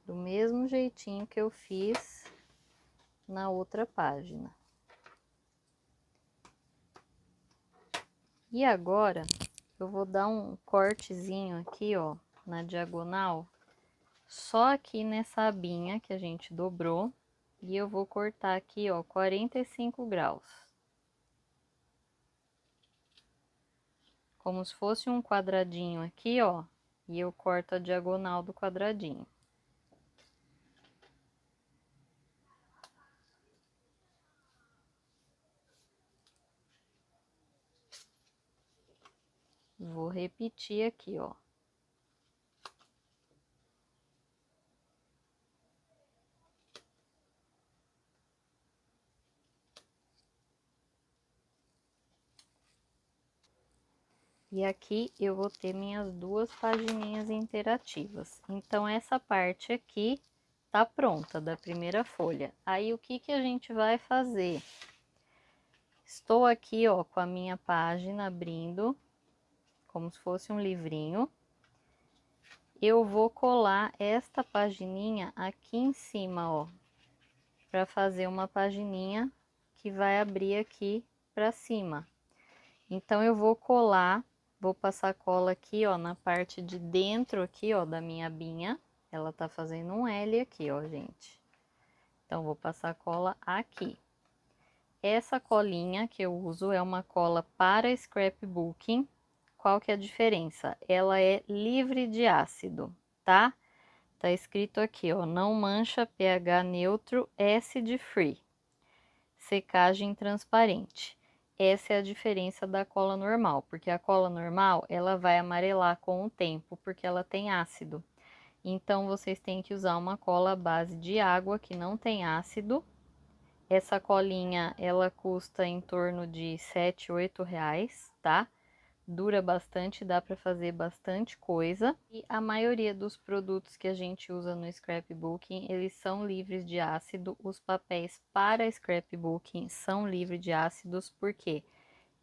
Do mesmo jeitinho que eu fiz na outra página. E agora, eu vou dar um cortezinho aqui, ó, na diagonal, só aqui nessa abinha que a gente dobrou. E eu vou cortar aqui, ó, 45 graus. Como se fosse um quadradinho aqui, ó, e eu corto a diagonal do quadradinho. Vou repetir aqui, ó. E aqui eu vou ter minhas duas pagininhas interativas. Então, essa parte aqui tá pronta, da primeira folha. Aí, o que que a gente vai fazer? Estou aqui, ó, com a minha página abrindo, como se fosse um livrinho. Eu vou colar esta pagininha aqui em cima, ó, para fazer uma pagininha que vai abrir aqui para cima. Então, eu vou colar, vou passar cola aqui, ó, na parte de dentro aqui, ó, da minha abinha. Ela tá fazendo um L aqui, ó, gente. Então, vou passar cola aqui. Essa colinha que eu uso é uma cola para scrapbooking. Qual que é a diferença? Ela é livre de ácido, tá? Tá escrito aqui, ó, não mancha, pH neutro, acid free. Secagem transparente. Essa é a diferença da cola normal, porque a cola normal, ela vai amarelar com o tempo, porque ela tem ácido. Então, vocês têm que usar uma cola à base de água, que não tem ácido. Essa colinha, ela custa em torno de 7, 8 reais, tá? Dura bastante, dá para fazer bastante coisa. E a maioria dos produtos que a gente usa no scrapbooking, eles são livres de ácido. Os papéis para scrapbooking são livres de ácidos, porque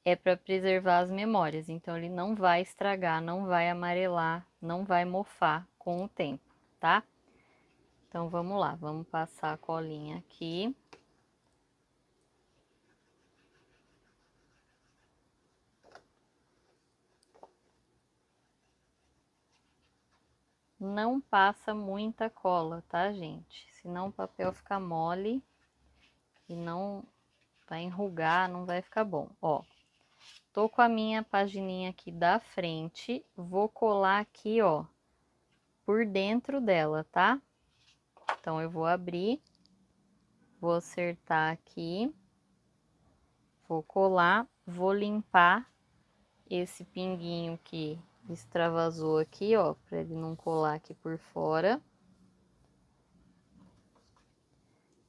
é para preservar as memórias. Então, ele não vai estragar, não vai amarelar, não vai mofar com o tempo, tá? Então, vamos lá, vamos passar a colinha aqui. Não passa muita cola, tá, gente? Senão o papel fica mole e não vai enrugar, não vai ficar bom. Ó, tô com a minha pagininha aqui da frente, vou colar aqui, ó, por dentro dela, tá? Então, eu vou abrir, vou acertar aqui, vou colar, vou limpar esse pinguinho que extravasou aqui, ó, pra ele não colar aqui por fora.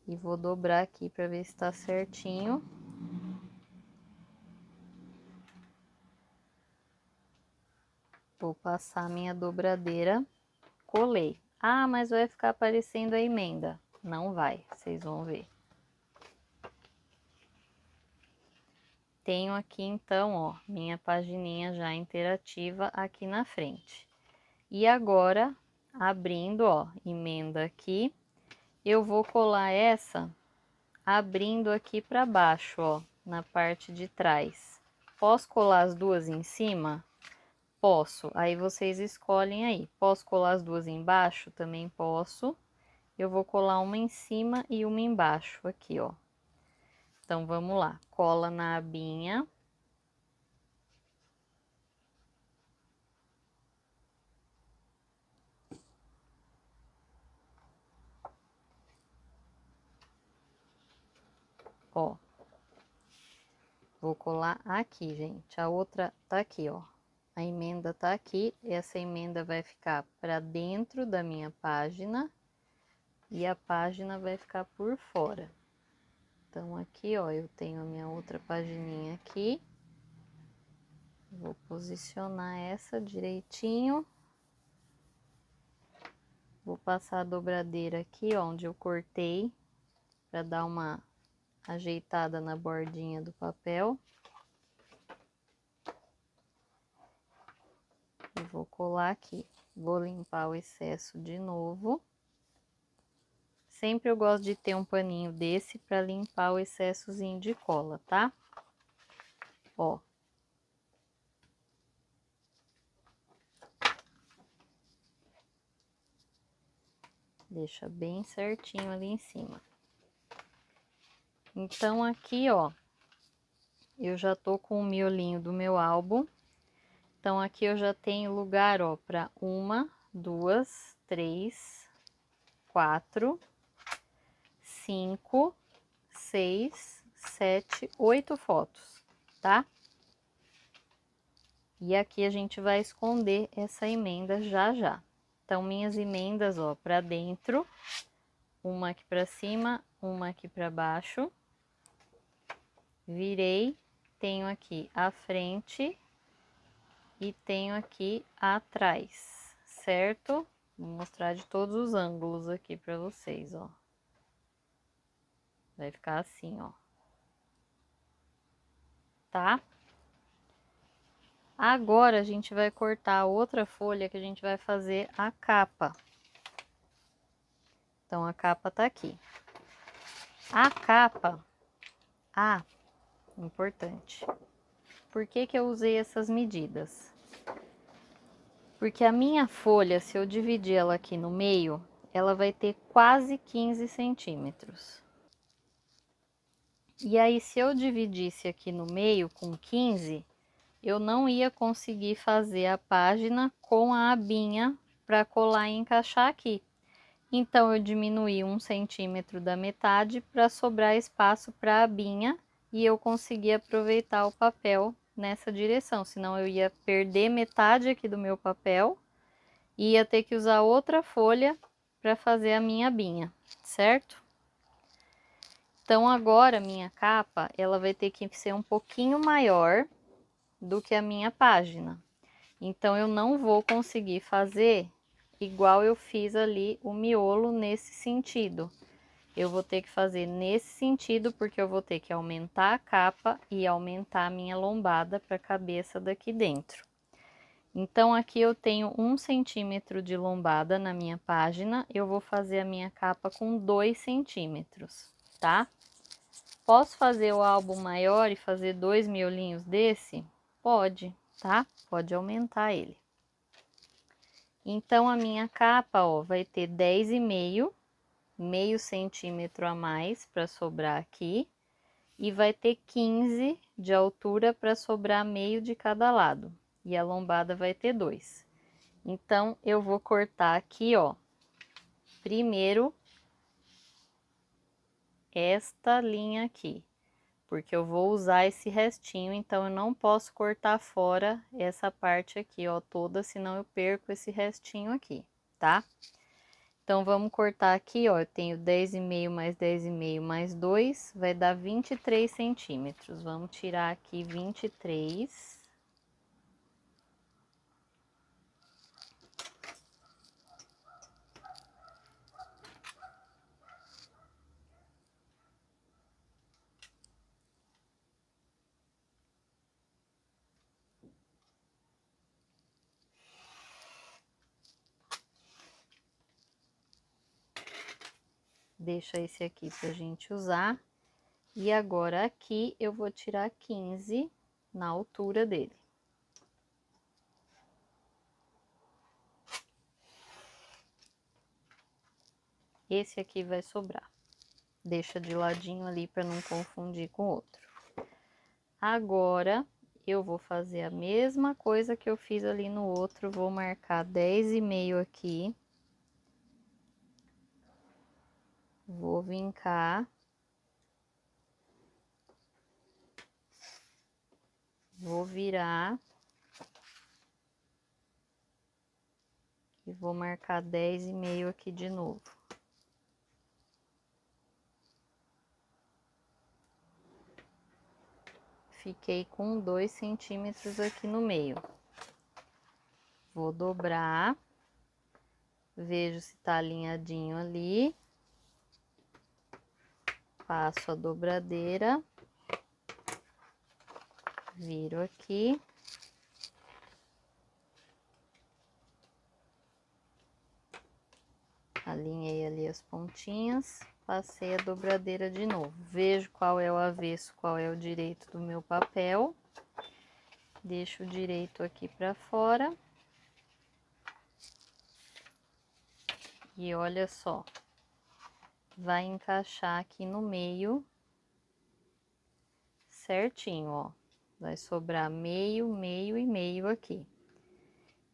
E vou dobrar aqui para ver se tá certinho. Vou passar minha dobradeira, colei. Ah, mas vai ficar aparecendo a emenda. Não vai, vocês vão ver. Tenho aqui então, ó, minha pagininha já interativa aqui na frente. E agora, abrindo, ó, emenda aqui, eu vou colar essa abrindo aqui para baixo, ó, na parte de trás. Posso colar as duas em cima? Posso. Aí vocês escolhem aí. Posso colar as duas embaixo? Também posso. Eu vou colar uma em cima e uma embaixo aqui, ó. Então, vamos lá. Cola na abinha. Ó. Vou colar aqui, gente. A outra tá aqui, ó. A emenda tá aqui. Essa emenda vai ficar para dentro da minha página. E a página vai ficar por fora. Então, aqui, ó, eu tenho a minha outra pagininha aqui. Vou posicionar essa direitinho. Vou passar a dobradeira aqui, ó, onde eu cortei, para dar uma ajeitada na bordinha do papel. E vou colar aqui. Vou limpar o excesso de novo. Sempre eu gosto de ter um paninho desse para limpar o excessozinho de cola, tá? Ó. Deixa bem certinho ali em cima. Então, aqui, ó, eu já tô com o miolinho do meu álbum. Então, aqui eu já tenho lugar, ó, para 1, 2, 3, 4, 5, 6, 7, 8 fotos, tá? E aqui a gente vai esconder essa emenda já já. Então, minhas emendas, ó, para dentro, uma aqui para cima, uma aqui para baixo. Virei, tenho aqui a frente e tenho aqui atrás, certo? Vou mostrar de todos os ângulos aqui para vocês, ó. Vai ficar assim, ó. Tá? Agora, a gente vai cortar a outra folha que a gente vai fazer a capa. Então, a capa tá aqui. A capa, importante. Por que que eu usei essas medidas? Porque a minha folha, se eu dividir ela aqui no meio, ela vai ter quase 15 centímetros. E aí, se eu dividisse aqui no meio com 15, eu não ia conseguir fazer a página com a abinha para colar e encaixar aqui. Então, eu diminuí 1 centímetro da metade para sobrar espaço para a abinha e eu consegui aproveitar o papel nessa direção, senão eu ia perder metade aqui do meu papel e ia ter que usar outra folha para fazer a minha abinha, certo? Então, agora, minha capa, ela vai ter que ser um pouquinho maior do que a minha página. Então, eu não vou conseguir fazer igual eu fiz ali o miolo nesse sentido. Eu vou ter que fazer nesse sentido, porque eu vou ter que aumentar a capa e aumentar a minha lombada para a cabeça daqui dentro. Então, aqui eu tenho 1 centímetro de lombada na minha página, eu vou fazer a minha capa com 2 centímetros, tá? Posso fazer o álbum maior e fazer 2 miolinhos desse? Pode, tá? Pode aumentar ele. Então, a minha capa, ó, vai ter 10,5, meio centímetro a mais para sobrar aqui. E vai ter 15 de altura para sobrar meio de cada lado. E a lombada vai ter 2. Então, eu vou cortar aqui, ó, primeiro esta linha aqui. Porque eu vou usar esse restinho, então eu não posso cortar fora essa parte aqui, ó, toda, senão eu perco esse restinho aqui, tá? Então, vamos cortar aqui, ó, eu tenho 10,5 mais 10,5 mais 2, vai dar 23 centímetros. Vamos tirar aqui 23. Deixa esse aqui pra gente usar. E agora aqui eu vou tirar 15 na altura dele. Esse aqui vai sobrar. Deixa de ladinho ali para não confundir com o outro. Agora, eu vou fazer a mesma coisa que eu fiz ali no outro. Vou marcar 10,5 aqui. Vou vincar. Vou virar. E vou marcar 10,5 aqui de novo. Fiquei com 2 centímetros aqui no meio. Vou dobrar. Vejo se tá alinhadinho ali. Passo a dobradeira. Viro aqui. Alinhei ali as pontinhas. Passei a dobradeira de novo. Vejo qual é o avesso, qual é o direito do meu papel. Deixo o direito aqui para fora. E olha só. Vai encaixar aqui no meio. Certinho, ó. Vai sobrar meio, meio e meio aqui.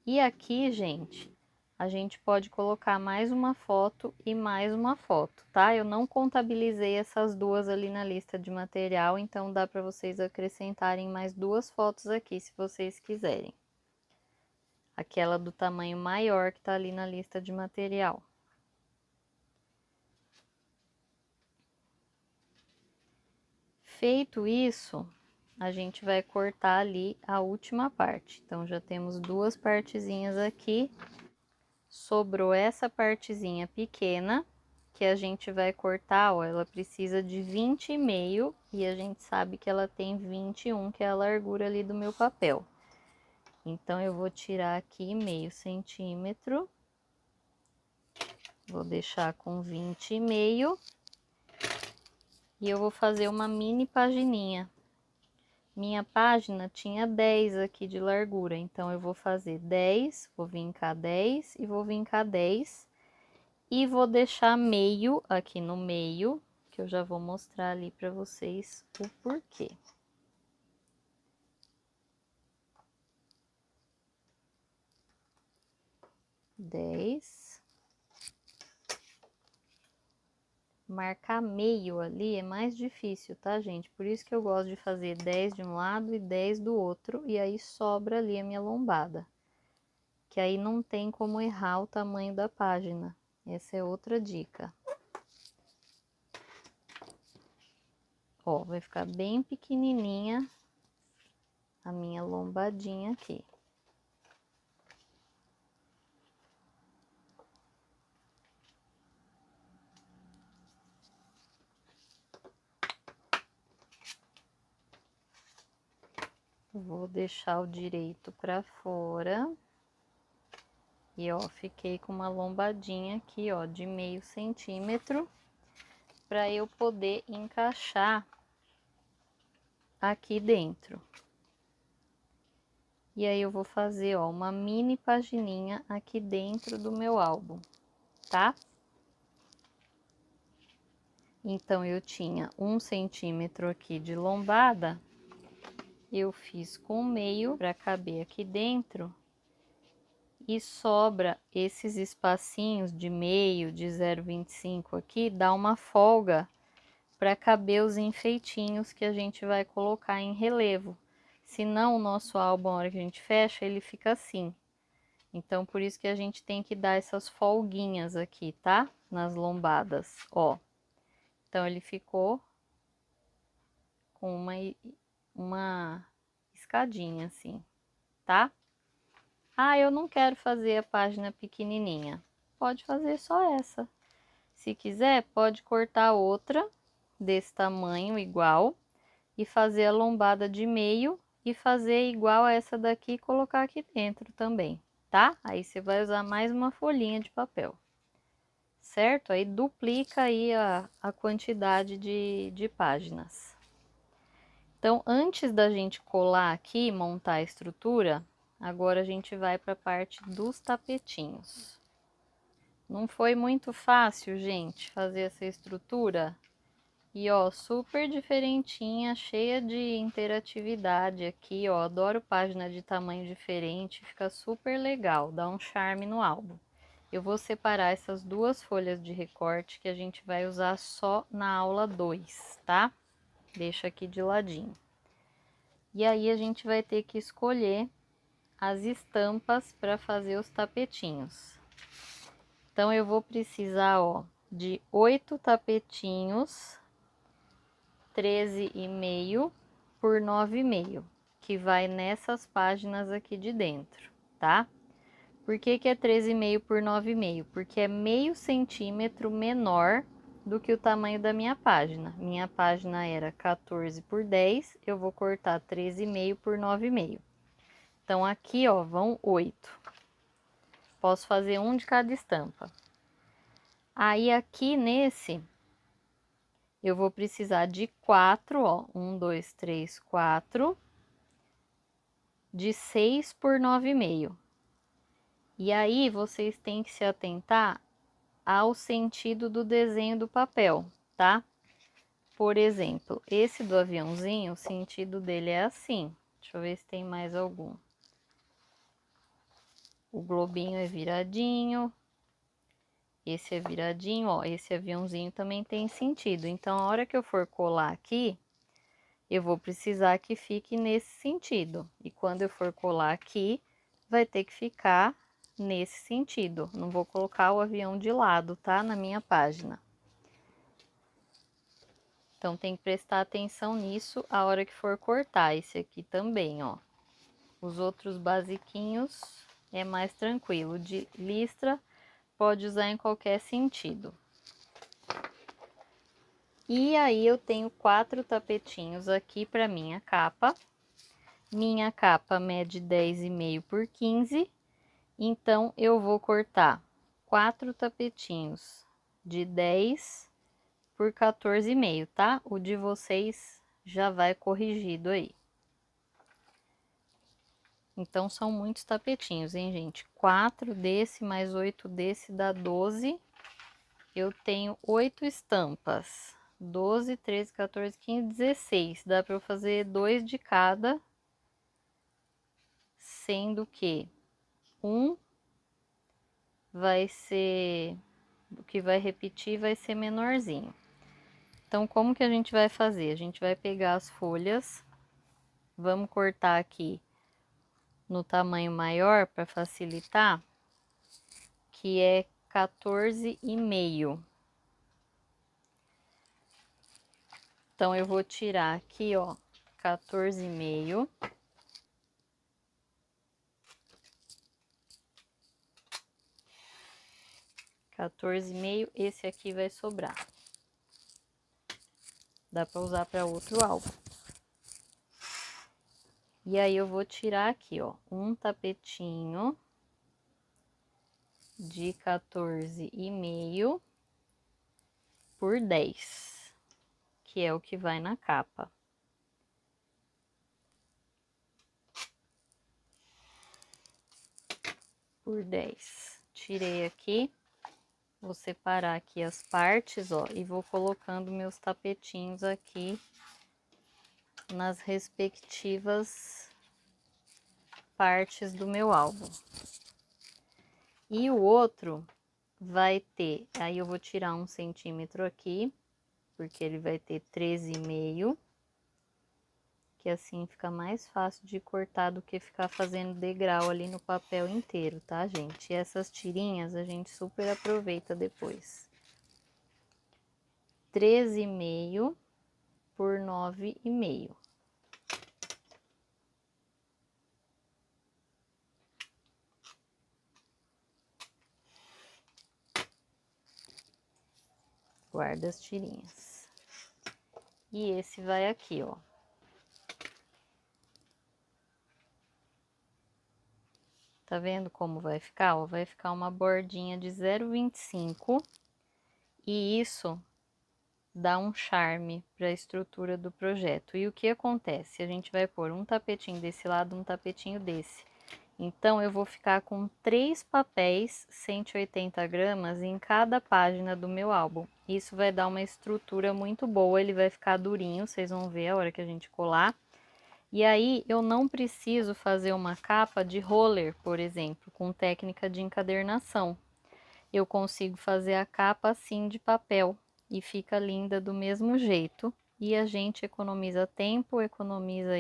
E aqui, gente, a gente pode colocar mais uma foto e mais uma foto, tá? Eu não contabilizei essas duas ali na lista de material, então dá para vocês acrescentarem mais 2 fotos aqui, se vocês quiserem. Aquela do tamanho maior que tá ali na lista de material. Feito isso, a gente vai cortar ali a última parte. Então, já temos 2 partezinhas aqui. Sobrou essa partezinha pequena, que a gente vai cortar, ó, ela precisa de 20,5 e a gente sabe que ela tem 21, que é a largura ali do meu papel. Então, eu vou tirar aqui meio centímetro. Vou deixar com 20,5. E eu vou fazer uma mini pagininha. Minha página tinha 10 aqui de largura, então eu vou fazer 10, vou vincar 10 e vou vincar 10. E vou deixar meio aqui no meio, que eu já vou mostrar ali para vocês o porquê. Dez. Marcar meio ali é mais difícil, tá, gente? Por isso que eu gosto de fazer 10 de um lado e 10 do outro, e aí sobra ali a minha lombada. Que aí não tem como errar o tamanho da página. Essa é outra dica. Ó, vai ficar bem pequenininha a minha lombadinha aqui. Vou deixar o direito para fora. E, ó, fiquei com uma lombadinha aqui, ó, de meio centímetro, para eu poder encaixar aqui dentro. E aí, eu vou fazer, ó, uma mini pagininha aqui dentro do meu álbum, tá? Então, eu tinha 1 centímetro aqui de lombada. Eu fiz com meio para caber aqui dentro. E sobra esses espacinhos de meio, de 0,25 aqui, dá uma folga para caber os enfeitinhos que a gente vai colocar em relevo. Senão, o nosso álbum, na hora que a gente fecha, ele fica assim. Então, por isso que a gente tem que dar essas folguinhas aqui, tá? Nas lombadas, ó. Então, ele ficou com uma escadinha assim, tá? Ah, eu não quero fazer a página pequenininha. Pode fazer só essa. Se quiser, pode cortar outra desse tamanho igual e fazer a lombada de meio e fazer igual a essa daqui e colocar aqui dentro também, tá? Aí você vai usar mais uma folhinha de papel, certo? Aí duplica aí a quantidade de páginas. Então, antes da gente colar aqui e montar a estrutura, agora a gente vai para a parte dos tapetinhos. Não foi muito fácil, gente, fazer essa estrutura. E, ó, super diferentinha, cheia de interatividade aqui, ó. Adoro página de tamanho diferente, fica super legal, dá um charme no álbum. Eu vou separar essas duas folhas de recorte que a gente vai usar só na aula 2, tá? Deixa aqui de ladinho. E aí a gente vai ter que escolher as estampas para fazer os tapetinhos. Então, eu vou precisar, ó, de 8 tapetinhos 13,5 por 9,5, que vai nessas páginas aqui de dentro, tá? Por que que é 13,5 por 9,5? Porque é meio centímetro menor do que o tamanho da minha página. Minha página era 14 por 10, eu vou cortar 13,5 por 9,5. Então, aqui, ó, vão 8. Posso fazer um de cada estampa. Aí, aqui nesse, eu vou precisar de 4, ó. 1, 2, 3, 4. De 6 por 9,5. E aí, vocês têm que se atentar ao sentido do desenho do papel, tá? Por exemplo, esse do aviãozinho, o sentido dele é assim. Deixa eu ver se tem mais algum. O globinho é viradinho. Esse é viradinho, ó. Esse aviãozinho também tem sentido. Então, a hora que eu for colar aqui, eu vou precisar que fique nesse sentido. E quando eu for colar aqui, vai ter que ficar nesse sentido. Não vou colocar o avião de lado, tá? Na minha página. Então, tem que prestar atenção nisso a hora que for cortar. Esse aqui também, ó. Os outros basiquinhos é mais tranquilo. De listra, pode usar em qualquer sentido. E aí, eu tenho 4 tapetinhos aqui para minha capa. Minha capa mede 10,5 por 15. Então, eu vou cortar 4 tapetinhos de 10 por 14,5, tá? O de vocês já vai corrigido aí. Então, são muitos tapetinhos, hein, gente? 4 desse mais 8 desse dá 12. Eu tenho 8 estampas. 12, 13, 14, 15, 16. Dá para eu fazer 2 de cada, sendo que um vai ser... O que vai repetir vai ser menorzinho. Então, como que a gente vai fazer? A gente vai pegar as folhas, vamos cortar aqui no tamanho maior para facilitar, que é 14,5. Então, eu vou tirar aqui, ó, 14,5. Esse aqui vai sobrar. Dá para usar para outro álbum. E aí, eu vou tirar aqui, ó, um tapetinho de 14,5 por 10, que é o que vai na capa. Por 10. Tirei aqui. Vou separar aqui as partes, ó, e vou colocando meus tapetinhos aqui nas respectivas partes do meu álbum. E o outro vai ter, aí eu vou tirar 1 centímetro aqui, porque ele vai ter 13,5. que assim fica mais fácil de cortar do que ficar fazendo degrau ali no papel inteiro, tá, gente? E essas tirinhas a gente super aproveita depois. 13,5 por 9,5. Guarda as tirinhas. E esse vai aqui, ó. Tá vendo como vai ficar? Ó, vai ficar uma bordinha de 0,25 e isso dá um charme para a estrutura do projeto. E o que acontece? A gente vai pôr um tapetinho desse lado, um tapetinho desse. Então, eu vou ficar com 3 papéis 180 gramas em cada página do meu álbum. Isso vai dar uma estrutura muito boa, ele vai ficar durinho, vocês vão ver a hora que a gente colar. E aí, eu não preciso fazer uma capa de roller, por exemplo, com técnica de encadernação. Eu consigo fazer a capa assim de papel e fica linda do mesmo jeito. E a gente economiza tempo, economiza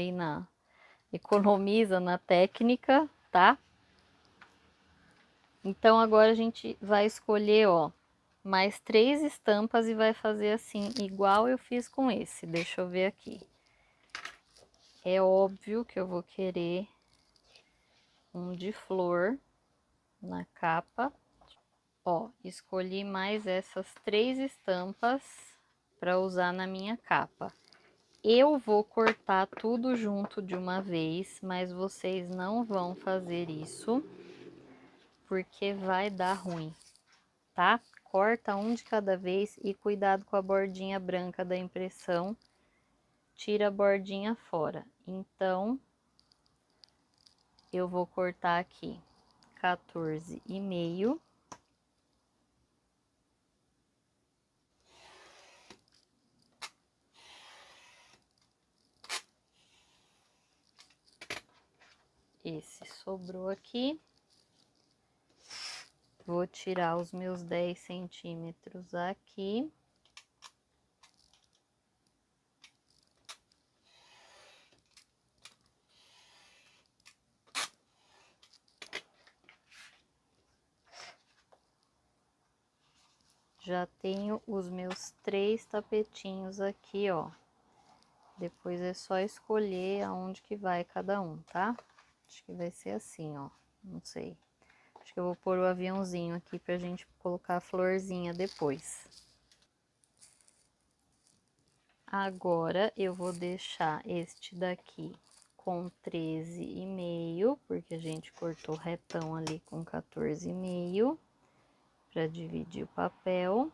na técnica, tá? Então, agora a gente vai escolher, ó, mais 3 estampas e vai fazer assim, igual eu fiz com esse. Deixa eu ver aqui. É óbvio que eu vou querer um de flor na capa. Ó, escolhi mais essas 3 estampas para usar na minha capa. Eu vou cortar tudo junto de uma vez, mas vocês não vão fazer isso, porque vai dar ruim, tá? Corta um de cada vez e cuidado com a bordinha branca da impressão, tira a bordinha fora. Então, eu vou cortar aqui 14,5. Esse sobrou aqui. Vou tirar os meus 10 centímetros aqui. Já tenho os meus 3 tapetinhos aqui, ó. Depois é só escolher aonde que vai cada um, tá? Acho que vai ser assim, ó. Não sei. Acho que eu vou pôr o aviãozinho aqui pra gente colocar a florzinha depois. Agora, eu vou deixar este daqui com 13,5, porque a gente cortou retão ali com 14,5, para dividir o papel.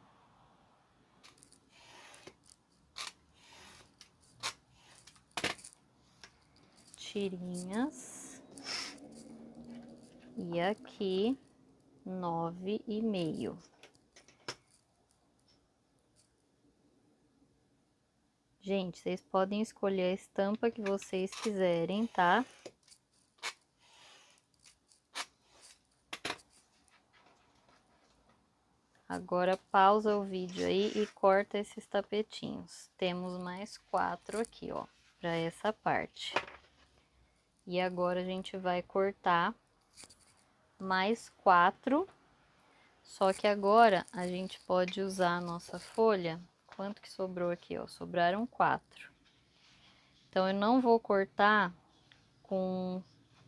Tirinhas. E aqui, 9,5. Gente, vocês podem escolher a estampa que vocês quiserem, tá? Agora, pausa o vídeo aí e corta esses tapetinhos. Temos mais 4 aqui, ó, pra essa parte. E agora, a gente vai cortar mais 4. Só que agora, a gente pode usar a nossa folha. Quanto que sobrou aqui, ó? Sobraram 4. Então, eu não vou cortar com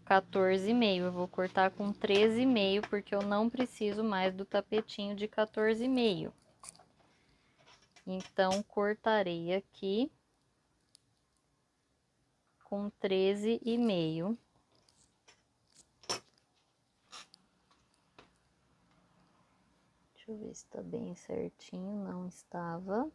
14,5, eu vou cortar com 13,5, porque eu não preciso mais do tapetinho de 14,5. Então, cortarei aqui com 13,5. Deixa eu ver se tá bem certinho, não estava.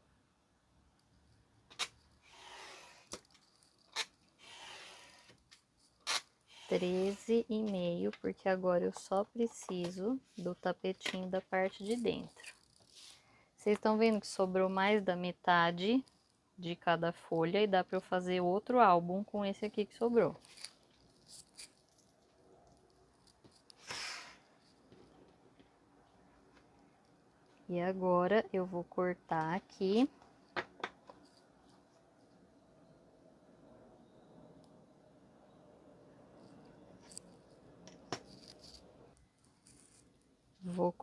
(13,5), porque agora eu só preciso do tapetinho da parte de dentro. Vocês estão vendo que sobrou mais da metade de cada folha e dá para eu fazer outro álbum com esse aqui que sobrou. E agora eu vou cortar aqui.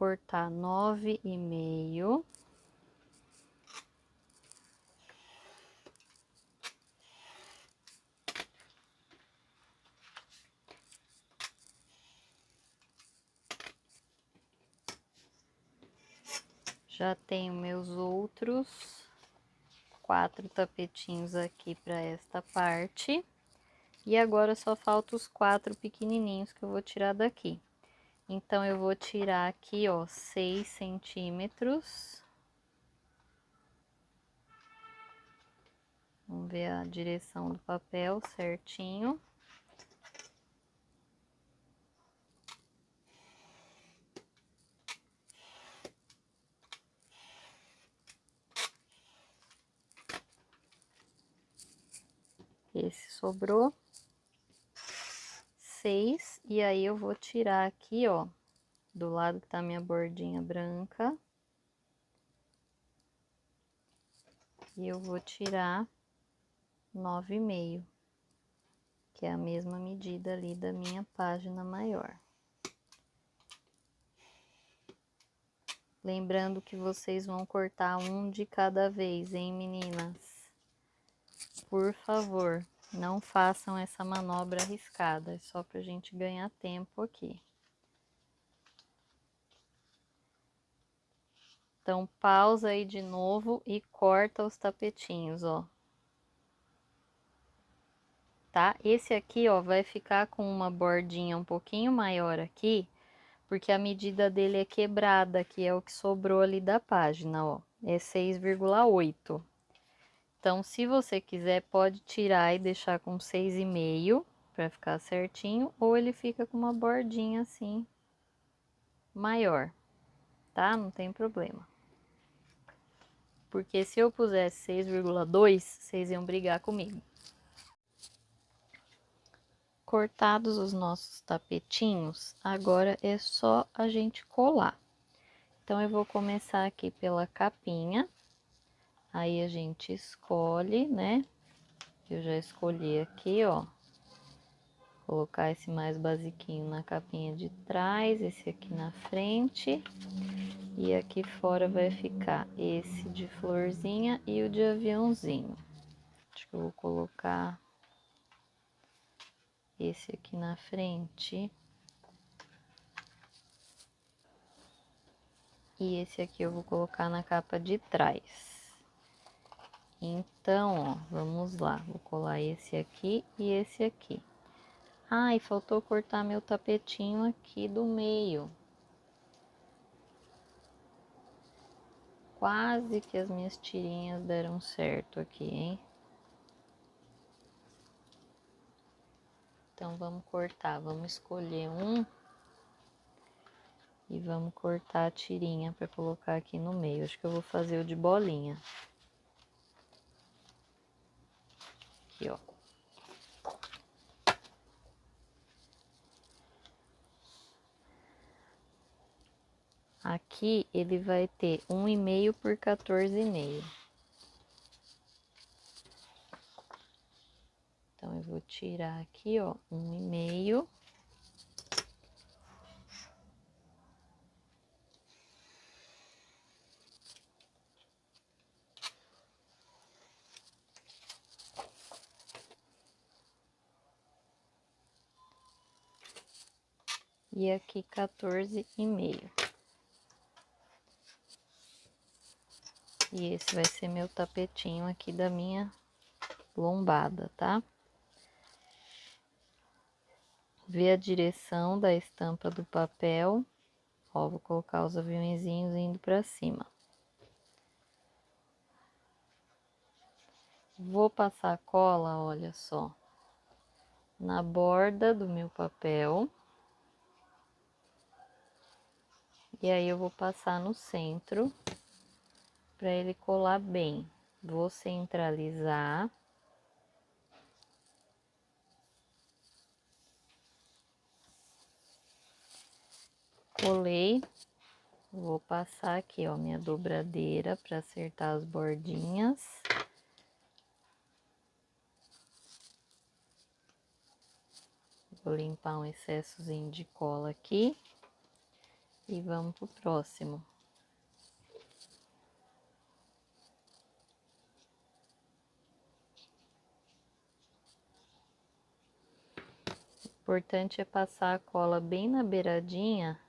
cortar 9,5. Já tenho meus outros 4 tapetinhos aqui para esta parte. E agora só falta os 4 pequenininhos que eu vou tirar daqui. Então, eu vou tirar aqui, ó, 6 centímetros. Vamos ver a direção do papel certinho. Esse sobrou 6, e aí eu vou tirar aqui, ó, do lado que tá minha bordinha branca. E eu vou tirar 9,5, que é a mesma medida ali da minha página maior. Lembrando que vocês vão cortar um de cada vez, hein, meninas? Por favor, não façam essa manobra arriscada, é só pra gente ganhar tempo aqui. Então, pausa aí de novo e corta os tapetinhos, ó. Tá? Esse aqui, ó, vai ficar com uma bordinha um pouquinho maior aqui, porque a medida dele é quebrada, que é o que sobrou ali da página, ó. É 6,8. Então, se você quiser, pode tirar e deixar com 6,5 para ficar certinho, ou ele fica com uma bordinha assim maior, tá? Não tem problema. Porque se eu pusesse 6,2, vocês iam brigar comigo. Cortados os nossos tapetinhos, agora é só a gente colar. Então, eu vou começar aqui pela capinha. Aí, a gente escolhe, né? Eu já escolhi aqui, ó. Colocar esse mais basiquinho na capinha de trás, esse aqui na frente. E aqui fora vai ficar esse de florzinha e o de aviãozinho. Acho que eu vou colocar esse aqui na frente. E esse aqui eu vou colocar na capa de trás. Então, ó, vamos lá. Vou colar esse aqui e esse aqui. Ah, e faltou cortar meu tapetinho aqui do meio. Quase que as minhas tirinhas deram certo aqui, hein? Então, vamos cortar. Vamos escolher um. E vamos cortar a tirinha para colocar aqui no meio. Acho que eu vou fazer o de bolinha. Aqui, ó. Aqui ele vai ter 1,5 por 14,5. Então, eu vou tirar aqui, ó, 1,5. E aqui 14,5. E esse vai ser meu tapetinho aqui da minha lombada, tá? Vê a direção da estampa do papel. Ó, vou colocar os aviõezinhos indo pra cima. Vou passar cola, olha só, na borda do meu papel. E aí, eu vou passar no centro para ele colar bem. Vou centralizar. Colei. Vou passar aqui, ó, minha dobradeira para acertar as bordinhas. Vou limpar um excessozinho de cola aqui. E vamos pro próximo. O importante é passar a cola bem na beiradinha,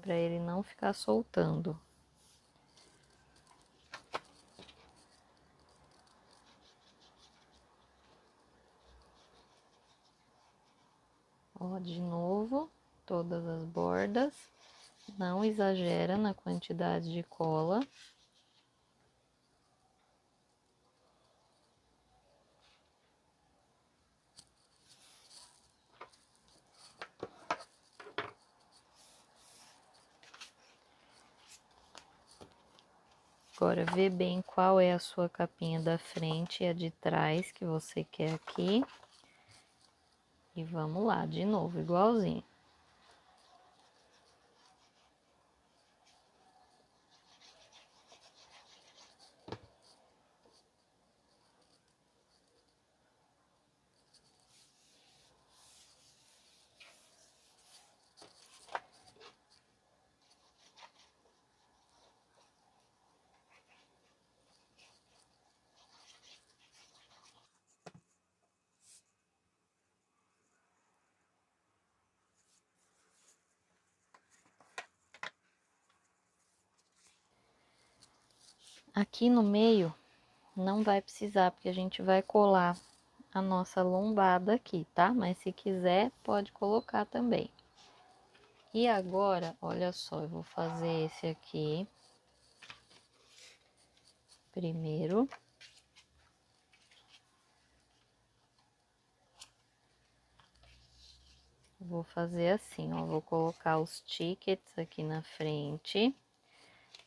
para ele não ficar soltando. Ó, de novo, todas as bordas. Não exagera na quantidade de cola. Agora, vê bem qual é a sua capinha da frente e a de trás que você quer aqui. E vamos lá, de novo, igualzinho. Aqui no meio não vai precisar, porque a gente vai colar a nossa lombada aqui, tá? Mas se quiser, pode colocar também. E agora, olha só, eu vou fazer esse aqui primeiro. Vou fazer assim, ó, vou colocar os tickets aqui na frente.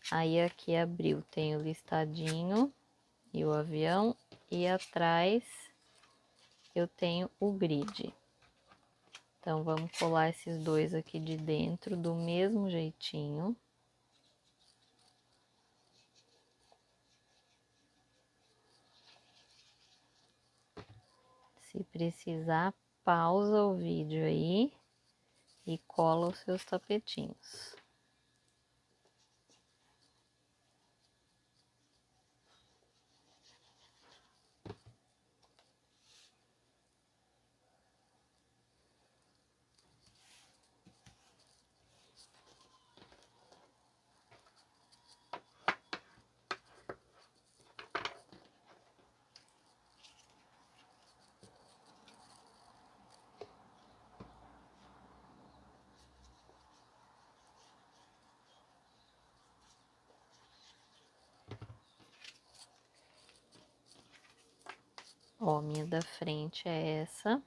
Aí aqui abriu, tem o listadinho e o avião, e atrás eu tenho o grid. Então, vamos colar esses dois aqui de dentro do mesmo jeitinho. Se precisar, pausa o vídeo aí e cola os seus tapetinhos. Ó, minha da frente é essa.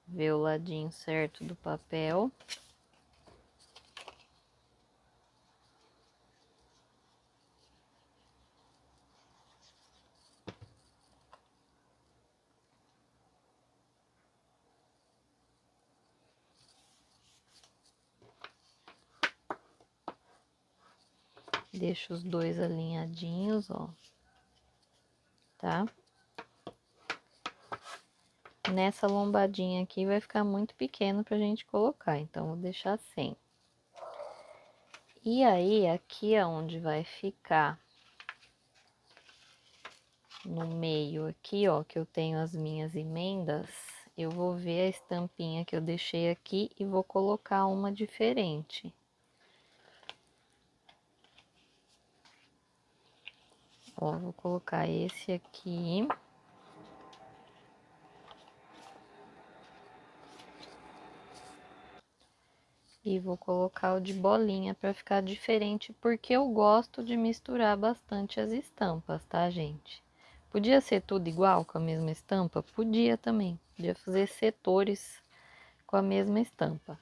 Vê o ladinho certo do papel. Deixa os dois alinhadinhos, ó. Tá? Nessa lombadinha aqui vai ficar muito pequeno pra gente colocar, então vou deixar sem. E aí, aqui é onde vai ficar no meio aqui, ó, que eu tenho as minhas emendas, eu vou ver a estampinha que eu deixei aqui e vou colocar uma diferente. Ó, vou colocar esse aqui. E vou colocar o de bolinha para ficar diferente, porque eu gosto de misturar bastante as estampas, tá, gente? Podia ser tudo igual, com a mesma estampa? Podia também. Podia fazer setores com a mesma estampa.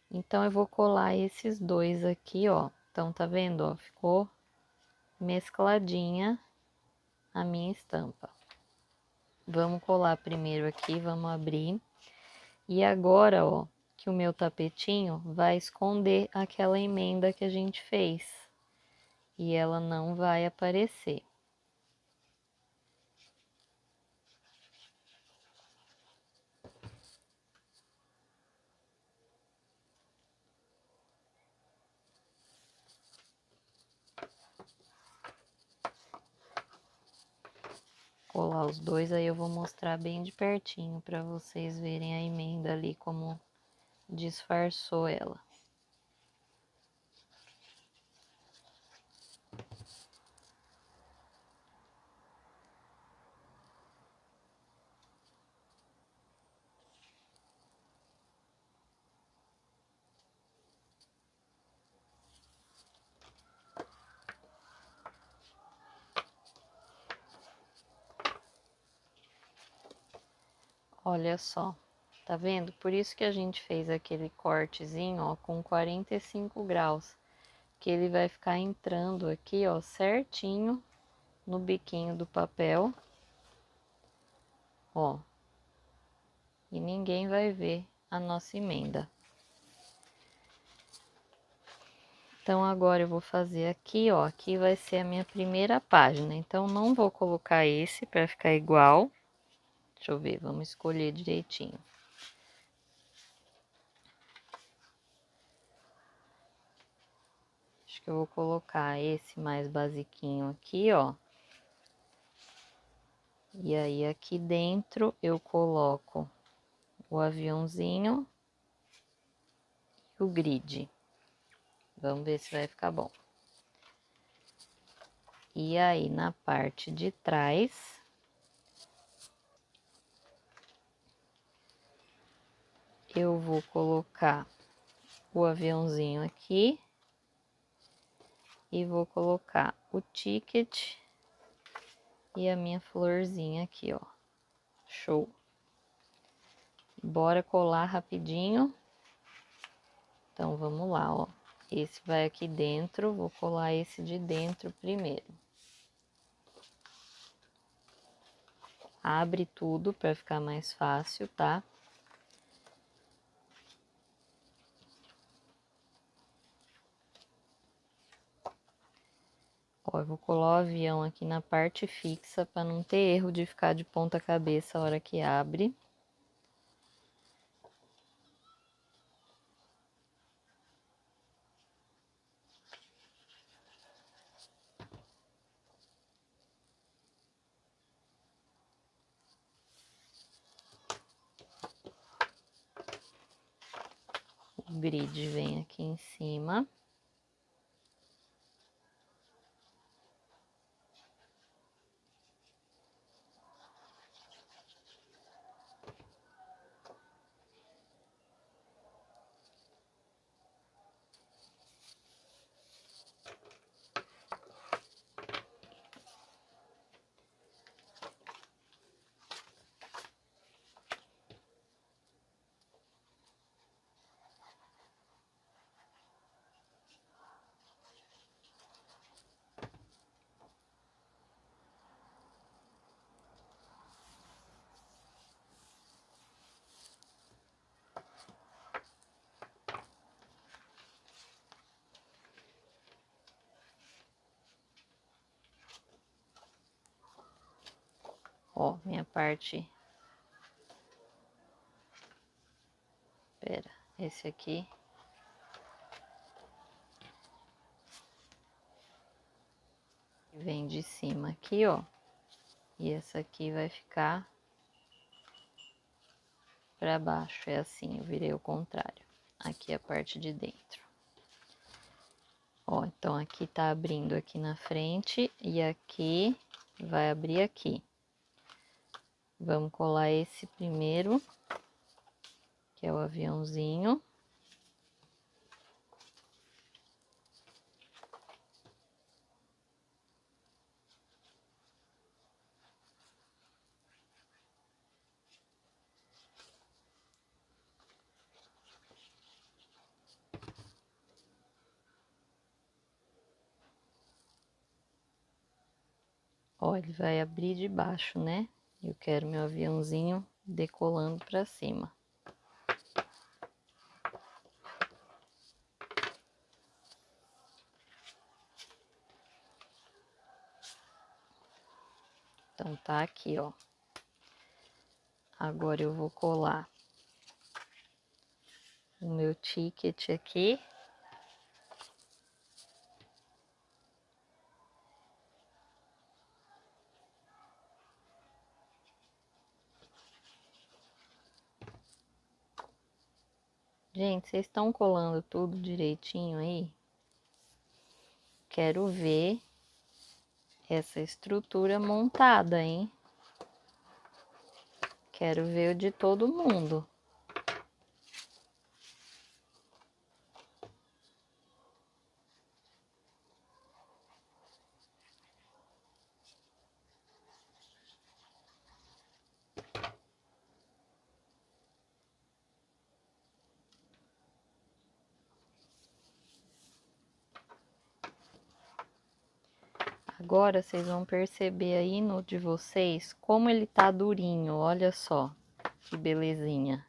Então, eu vou colar esses dois aqui, ó. Então, tá vendo, ó? Ficou mescladinha a minha estampa. Vamos colar primeiro aqui, vamos abrir. E agora, ó, que o meu tapetinho vai esconder aquela emenda que a gente fez. E ela não vai aparecer. colar os dois, aí eu vou mostrar bem de pertinho para vocês verem a emenda ali como disfarçou ela. Olha só, tá vendo? Por isso que a gente fez aquele cortezinho, ó, com 45 graus, que ele vai ficar entrando aqui, ó, certinho no biquinho do papel, ó, e ninguém vai ver a nossa emenda. Então, agora eu vou fazer aqui, ó, aqui vai ser a minha primeira página, então não vou colocar esse para ficar igual. Deixa eu ver, vamos escolher direitinho. Acho que eu vou colocar esse mais basiquinho aqui, ó. E aí, aqui dentro, eu coloco o aviãozinho e o grid. Vamos ver se vai ficar bom. E aí, na parte de trás, eu vou colocar o aviãozinho aqui e vou colocar o ticket e a minha florzinha aqui, ó. Show! Bora colar rapidinho. Então, vamos lá, ó. Esse vai aqui dentro, vou colar esse de dentro primeiro. Abre tudo para ficar mais fácil, tá? Ó, eu vou colar o avião aqui na parte fixa para não ter erro de ficar de ponta cabeça a hora que abre. O grid vem aqui em cima. Ó, minha parte... Pera, esse aqui... Vem de cima aqui, ó. E essa aqui vai ficar para baixo. É assim, eu virei o contrário. Aqui é a parte de dentro. Ó, então aqui tá abrindo aqui na frente e aqui vai abrir aqui. Vamos colar esse primeiro, que é o aviãozinho. Ó, ele vai abrir de baixo, né? Eu quero meu aviãozinho decolando para cima. Então, tá aqui, ó. Agora eu vou colar o meu ticket aqui. Gente, vocês estão colando tudo direitinho aí? Quero ver essa estrutura montada, hein? Quero ver o de todo mundo. Agora vocês vão perceber aí no de vocês como ele tá durinho, olha só que belezinha.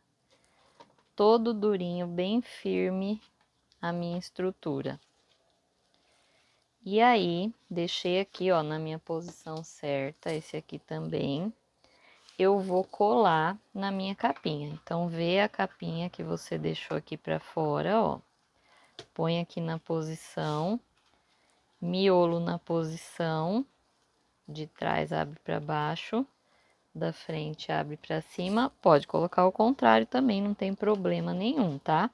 Todo durinho, bem firme a minha estrutura. E aí, deixei aqui, ó, na minha posição certa, esse aqui também. Eu vou colar na minha capinha. Então, vê a capinha que você deixou aqui pra fora, ó. Põe aqui na posição, miolo na posição, de trás abre pra baixo, da frente abre pra cima. Pode colocar o contrário também, não tem problema nenhum, tá?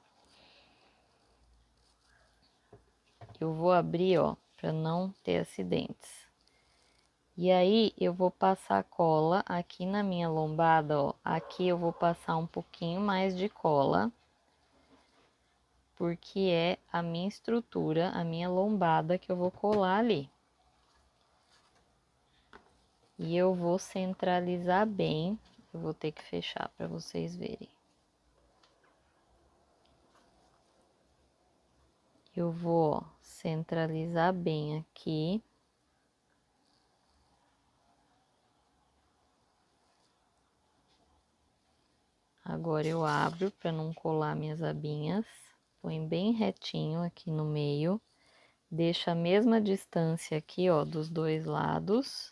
Eu vou abrir, ó, para não ter acidentes. E aí, eu vou passar cola aqui na minha lombada, ó. Aqui eu vou passar um pouquinho mais de cola, porque é a minha estrutura, a minha lombada que eu vou colar ali. E eu vou centralizar bem, eu vou ter que fechar para vocês verem. Eu vou, ó, centralizar bem aqui. Agora eu abro para não colar minhas abinhas. Põe bem retinho aqui no meio. Deixa a mesma distância aqui, ó, dos dois lados.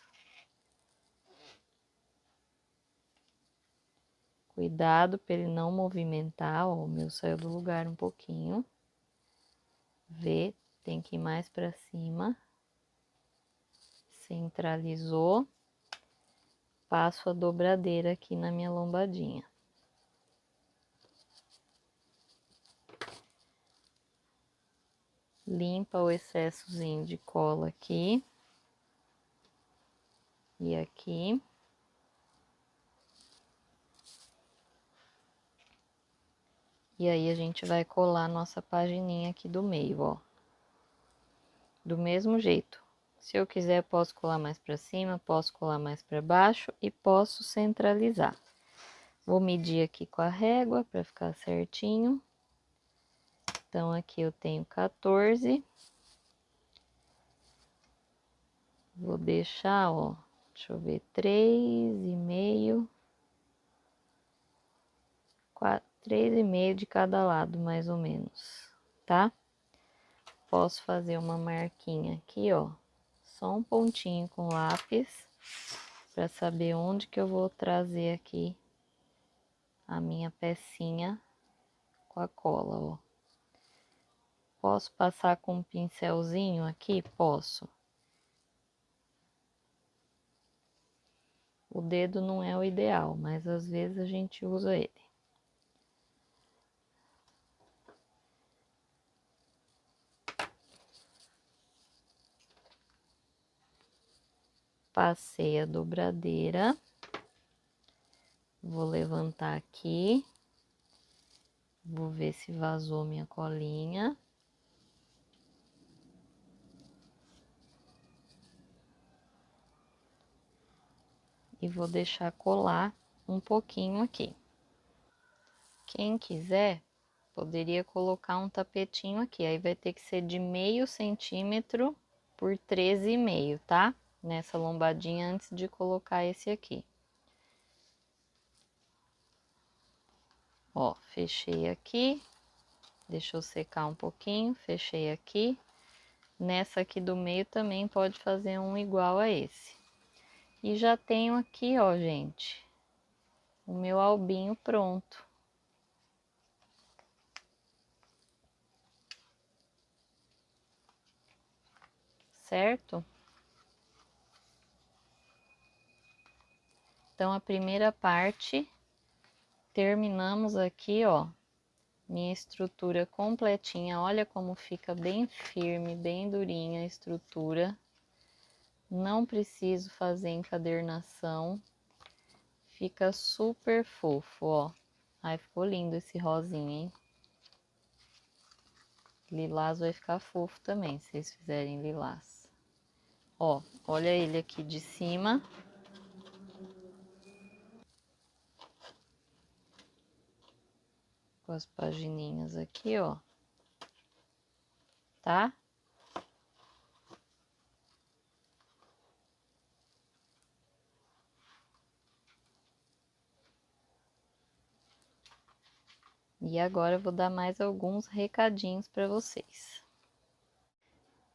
Cuidado para ele não movimentar, ó, o meu saiu do lugar um pouquinho. Vê, tem que ir mais para cima. Centralizou. Passo a dobradeira aqui na minha lombadinha. Limpa o excessozinho de cola aqui. E aqui. E aí, a gente vai colar nossa pagininha aqui do meio, ó. Do mesmo jeito. Se eu quiser, posso colar mais pra cima, posso colar mais pra baixo e posso centralizar. Vou medir aqui com a régua pra ficar certinho. Então, aqui eu tenho 14. Vou deixar, ó, deixa eu ver, 3,5. 3,5 de cada lado, mais ou menos, tá? Posso fazer uma marquinha aqui, ó, só um pontinho com lápis, para saber onde que eu vou trazer aqui a minha pecinha com a cola, ó. Posso passar com um pincelzinho aqui? Posso. O dedo não é o ideal, mas às vezes a gente usa ele. Passei a dobradeira. Vou levantar aqui. Vou ver se vazou minha colinha. E vou deixar colar um pouquinho aqui. Quem quiser, poderia colocar um tapetinho aqui. Aí vai ter que ser de 0,5 centímetro por 13,5, tá? Nessa lombadinha antes de colocar esse aqui. Ó, fechei aqui. Deixa eu secar um pouquinho. Fechei aqui. Nessa aqui do meio também pode fazer um igual a esse. E já tenho aqui, ó, gente, o meu albinho pronto. Certo? Então, a primeira parte, terminamos aqui, ó, minha estrutura completinha. Olha como fica bem firme, bem durinha a estrutura. Não preciso fazer encadernação. Fica super fofo, ó. Ai, ficou lindo esse rosinha, hein? Lilás vai ficar fofo também, se vocês fizerem lilás. Ó, olha ele aqui de cima. Com as pagininhas aqui, ó. Tá? E agora eu vou dar mais alguns recadinhos para vocês.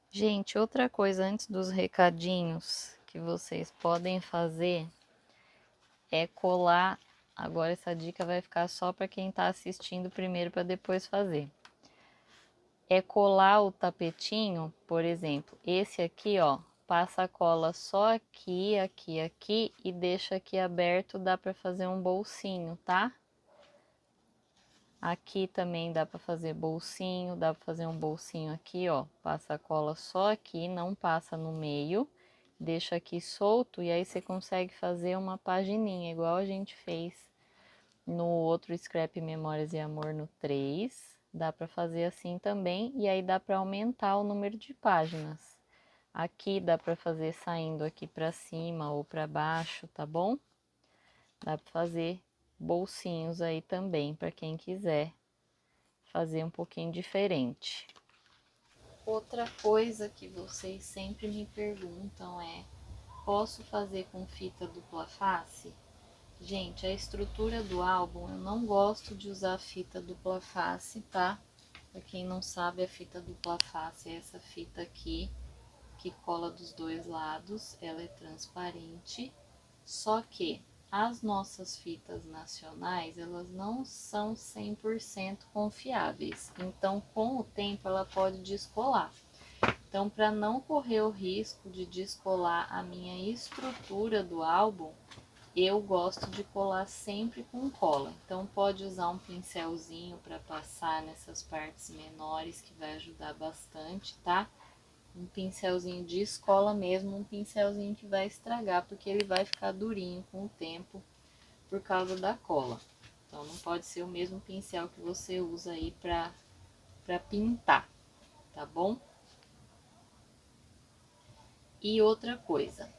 Gente, outra coisa antes dos recadinhos que vocês podem fazer é colar. Agora essa dica vai ficar só para quem está assistindo primeiro para depois fazer. É colar o tapetinho, por exemplo, esse aqui, ó, passa a cola só aqui, aqui, aqui e deixa aqui aberto, dá para fazer um bolsinho, tá? Aqui também dá para fazer bolsinho, dá para fazer um bolsinho aqui, ó. Passa a cola só aqui, não passa no meio, deixa aqui solto e aí você consegue fazer uma pagininha, igual a gente fez no outro Scrap Memórias e Amor no 3. Dá para fazer assim também e aí dá para aumentar o número de páginas. Aqui dá para fazer saindo aqui para cima ou para baixo, tá bom? Dá para fazer bolsinhos aí também, para quem quiser fazer um pouquinho diferente. Outra coisa que vocês sempre me perguntam é: posso fazer com fita dupla face? Gente, a estrutura do álbum, eu não gosto de usar fita dupla face, tá? Pra quem não sabe, a fita dupla face é essa fita aqui, que cola dos dois lados, ela é transparente, só que as nossas fitas nacionais, elas não são 100% confiáveis, então com o tempo ela pode descolar. Então, para não correr o risco de descolar a minha estrutura do álbum, eu gosto de colar sempre com cola. Então, pode usar um pincelzinho para passar nessas partes menores, que vai ajudar bastante, tá? Um pincelzinho de escola mesmo, um pincelzinho que vai estragar, porque ele vai ficar durinho com o tempo por causa da cola. Então, não pode ser o mesmo pincel que você usa aí para pintar, tá bom? E outra coisa,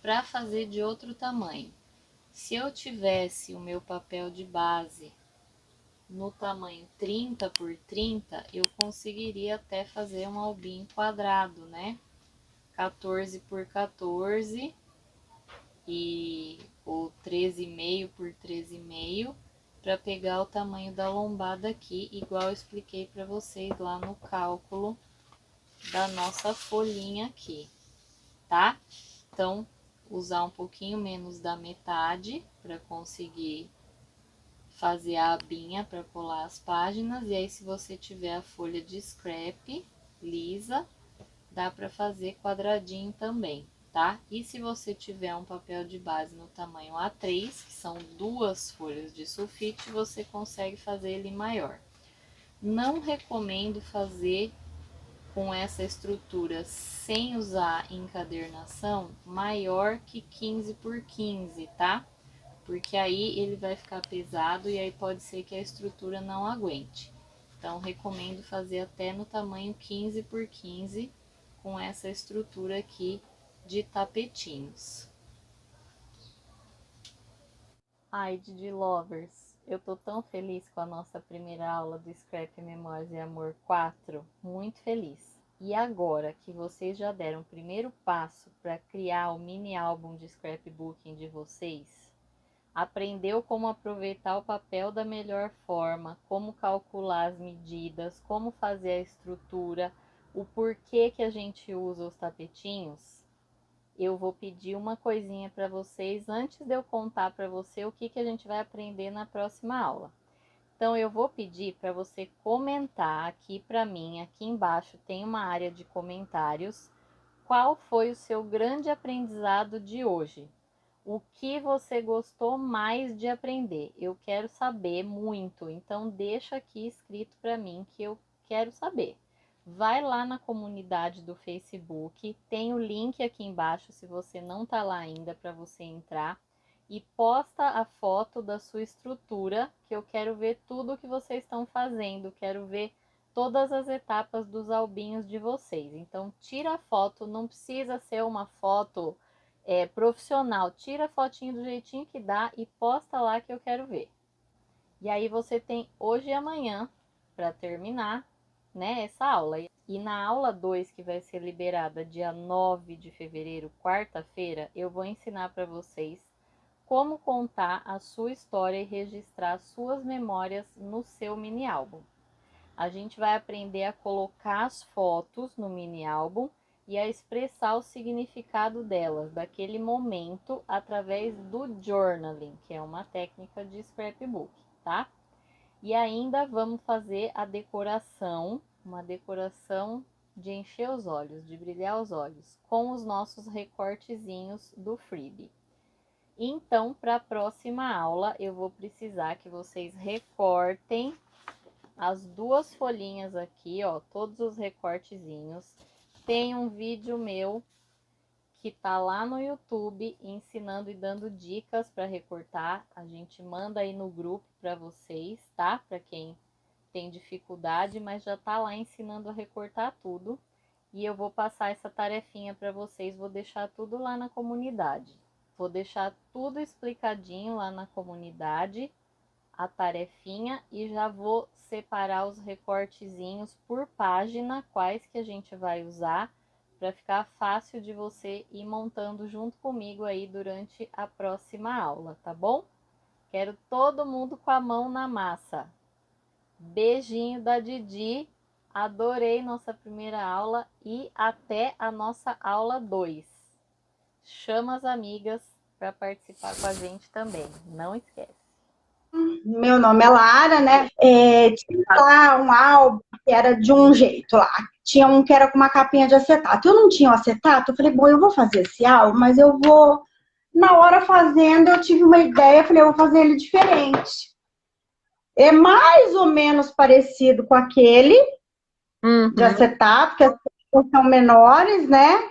para fazer de outro tamanho, se eu tivesse o meu papel de base no tamanho 30 por 30, eu conseguiria até fazer um albinho quadrado, né? 14 por 14 ou 13,5 por 13,5 para pegar o tamanho da lombada aqui, igual eu expliquei para vocês lá no cálculo da nossa folhinha aqui, tá? Então, usar um pouquinho menos da metade para conseguir fazer a abinha para colar as páginas. E aí, se você tiver a folha de scrap lisa, dá para fazer quadradinho também, tá? E se você tiver um papel de base no tamanho A3, que são 2 folhas de sulfite, você consegue fazer ele maior. Não recomendo fazer com essa estrutura sem usar encadernação maior que 15 por 15, tá? Porque aí ele vai ficar pesado e aí pode ser que a estrutura não aguente. Então, recomendo fazer até no tamanho 15 por 15 com essa estrutura aqui de tapetinhos. Ai, Didi Lovers, eu tô tão feliz com a nossa primeira aula do Scrap Memórias e Amor 4, muito feliz. E agora que vocês já deram o primeiro passo para criar o mini álbum de scrapbooking de vocês, aprendeu como aproveitar o papel da melhor forma, como calcular as medidas, como fazer a estrutura, o porquê que a gente usa os tapetinhos, eu vou pedir uma coisinha para vocês antes de eu contar para você o que a gente vai aprender na próxima aula. Então, eu vou pedir para você comentar aqui para mim, aqui embaixo tem uma área de comentários, qual foi o seu grande aprendizado de hoje? o que você gostou mais de aprender. Eu quero saber muito, então deixa aqui escrito para mim que eu quero saber. Vai lá na comunidade do Facebook, tem o link aqui embaixo se você não tá lá ainda para você entrar e posta a foto da sua estrutura, que eu quero ver tudo o que vocês estão fazendo, quero ver todas as etapas dos albinhos de vocês. Então tira a foto, não precisa ser uma foto profissional, tira a fotinho do jeitinho que dá e posta lá que eu quero ver. E aí você tem hoje e amanhã para terminar, né, essa aula. E na aula 2, que vai ser liberada dia 9 de fevereiro, quarta-feira, eu vou ensinar para vocês como contar a sua história e registrar suas memórias no seu mini álbum. A gente vai aprender a colocar as fotos no mini álbum e a expressar o significado delas, daquele momento, através do journaling, que é uma técnica de scrapbook, tá? E ainda vamos fazer a decoração, uma decoração de encher os olhos, de brilhar os olhos, com os nossos recortezinhos do Freebie. Então, para a próxima aula, eu vou precisar que vocês recortem as 2 folhinhas aqui, ó, todos os recortezinhos. Tem um vídeo meu que tá lá no YouTube ensinando e dando dicas para recortar. A gente manda aí no grupo para vocês, tá? Para quem tem dificuldade, mas já tá lá ensinando a recortar tudo. E eu vou passar essa tarefinha para vocês, vou deixar tudo lá na comunidade. Vou deixar tudo explicadinho lá na comunidade, a tarefinha, e já vou separar os recortezinhos por página, quais que a gente vai usar, para ficar fácil de você ir montando junto comigo aí durante a próxima aula, tá bom? Quero todo mundo com a mão na massa. Beijinho da Didi, adorei nossa primeira aula e até a nossa aula 2. Chama as amigas para participar com a gente também, não esquece. Meu nome é Lara, né? Tinha lá um álbum que era de um jeito lá. Tinha um que era com uma capinha de acetato. Eu não tinha o acetato, eu falei, bom, eu vou fazer esse álbum, mas eu vou... Na hora fazendo, eu tive uma ideia, falei, eu vou fazer ele diferente. É mais ou menos parecido com aquele de acetato, que as cores são menores, né?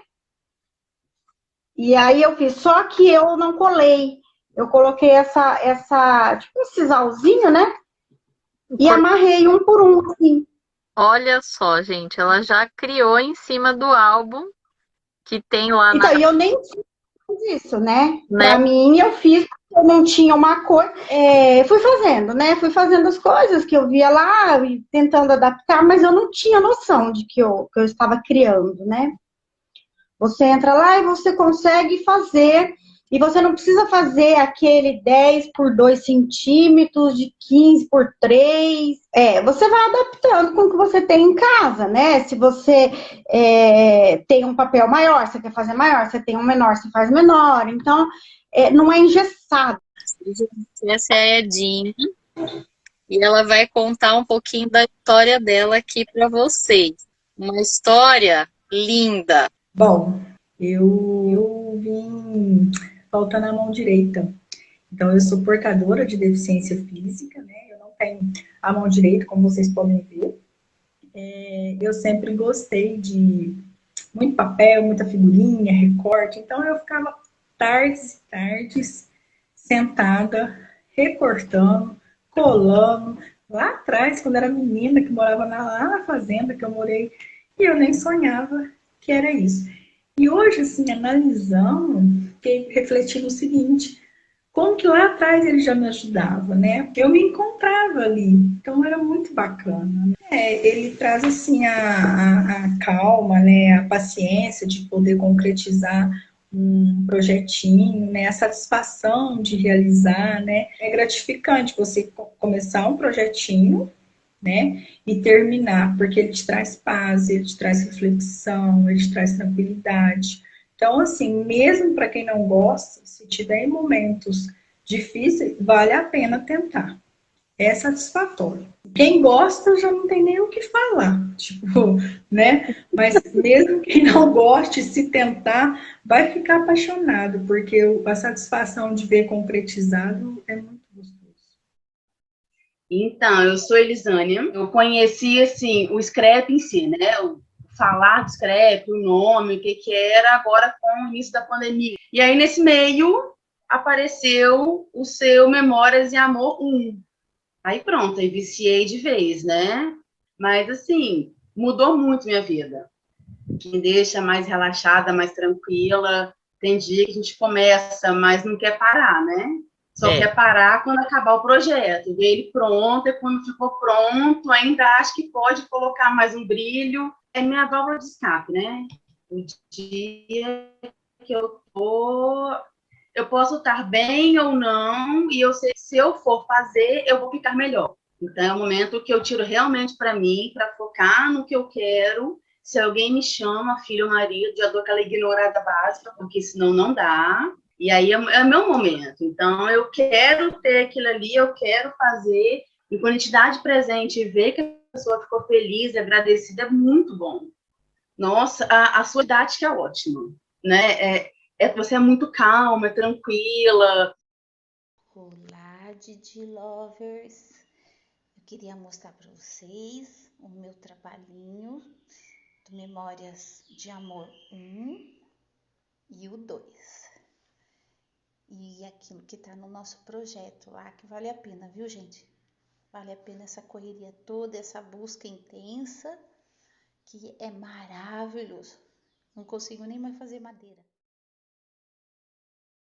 E aí eu fiz, só que eu não colei. Eu coloquei tipo um sisalzinho, né? E amarrei um por um, assim. Olha só, gente, ela já criou em cima do álbum que tem lá então, na... e eu nem fiz isso, né? Pra mim, eu fiz, eu não tinha uma cor. Fui fazendo, né? Fui fazendo as coisas que eu via lá, e tentando adaptar, mas eu não tinha noção de que eu estava criando, né? Você entra lá e você consegue fazer, e você não precisa fazer aquele 10 por 2 centímetros, de 15 por 3. Você vai adaptando com o que você tem em casa, né? Se você tem um papel maior, você quer fazer maior, você tem um menor, você faz menor. Então, não é engessado. Essa é a Edinha, e ela vai contar um pouquinho da história dela aqui para vocês. Uma história linda. Bom, eu vim faltando a mão direita. Então, eu sou portadora de deficiência física, né? Eu não tenho a mão direita, como vocês podem ver. Eu sempre gostei de muito papel, muita figurinha, recorte. Então, eu ficava tardes e tardes sentada, recortando, colando. Lá atrás, quando era menina, que morava lá na fazenda que eu morei, e eu nem sonhava que era isso. E hoje, assim, analisando, fiquei refletindo o seguinte, como que lá atrás ele já me ajudava, né? Eu me encontrava ali, então era muito bacana. Ele traz, assim, a calma, né? A paciência de poder concretizar um projetinho, né? A satisfação de realizar, né? É gratificante você começar um projetinho, né? E terminar, porque ele te traz paz, ele te traz reflexão, ele te traz tranquilidade. Então, assim, mesmo para quem não gosta, se tiver em momentos difíceis, vale a pena tentar. é satisfatório. Quem gosta já não tem nem o que falar, tipo, né? Mas mesmo quem não goste, se tentar, vai ficar apaixonado, porque a satisfação de ver concretizado é muito gostoso. Então, eu sou Elisânia. Eu conheci, assim, o scrap em si, né? O falar do scrap, o nome, o que que era, agora com o início da pandemia. E aí, nesse meio, apareceu o seu Memórias e Amor 1. Aí pronto, aí viciei de vez, né? Mas, assim, mudou muito minha vida. Me deixa mais relaxada, mais tranquila. Tem dia que a gente começa, mas não quer parar, né? Só quer parar quando acabar o projeto. Ver ele pronto, e quando ficou pronto, ainda acho que pode colocar mais um brilho. É minha válvula de escape, né? O dia que eu posso estar bem ou não, e eu sei que se eu for fazer, eu vou ficar melhor. Então, é o momento que eu tiro realmente para mim, para focar no que eu quero. Se alguém me chama, filho ou marido, já dou aquela ignorada básica, porque senão não dá. E aí é meu momento. Então, eu quero ter aquilo ali, eu quero fazer. E quando a gente dá de presente e ver que a pessoa ficou feliz, agradecida, é muito bom. Nossa, a sua didática é ótima, né? Você é muito calma, é tranquila. Olá, Didi Lovers! Eu queria mostrar para vocês o meu trabalhinho do Memórias de Amor 1 e o 2. E aquilo que tá no nosso projeto lá, que vale a pena, viu, gente? Vale a pena essa correria toda, essa busca intensa, que é maravilhoso. Não consigo nem mais fazer madeira.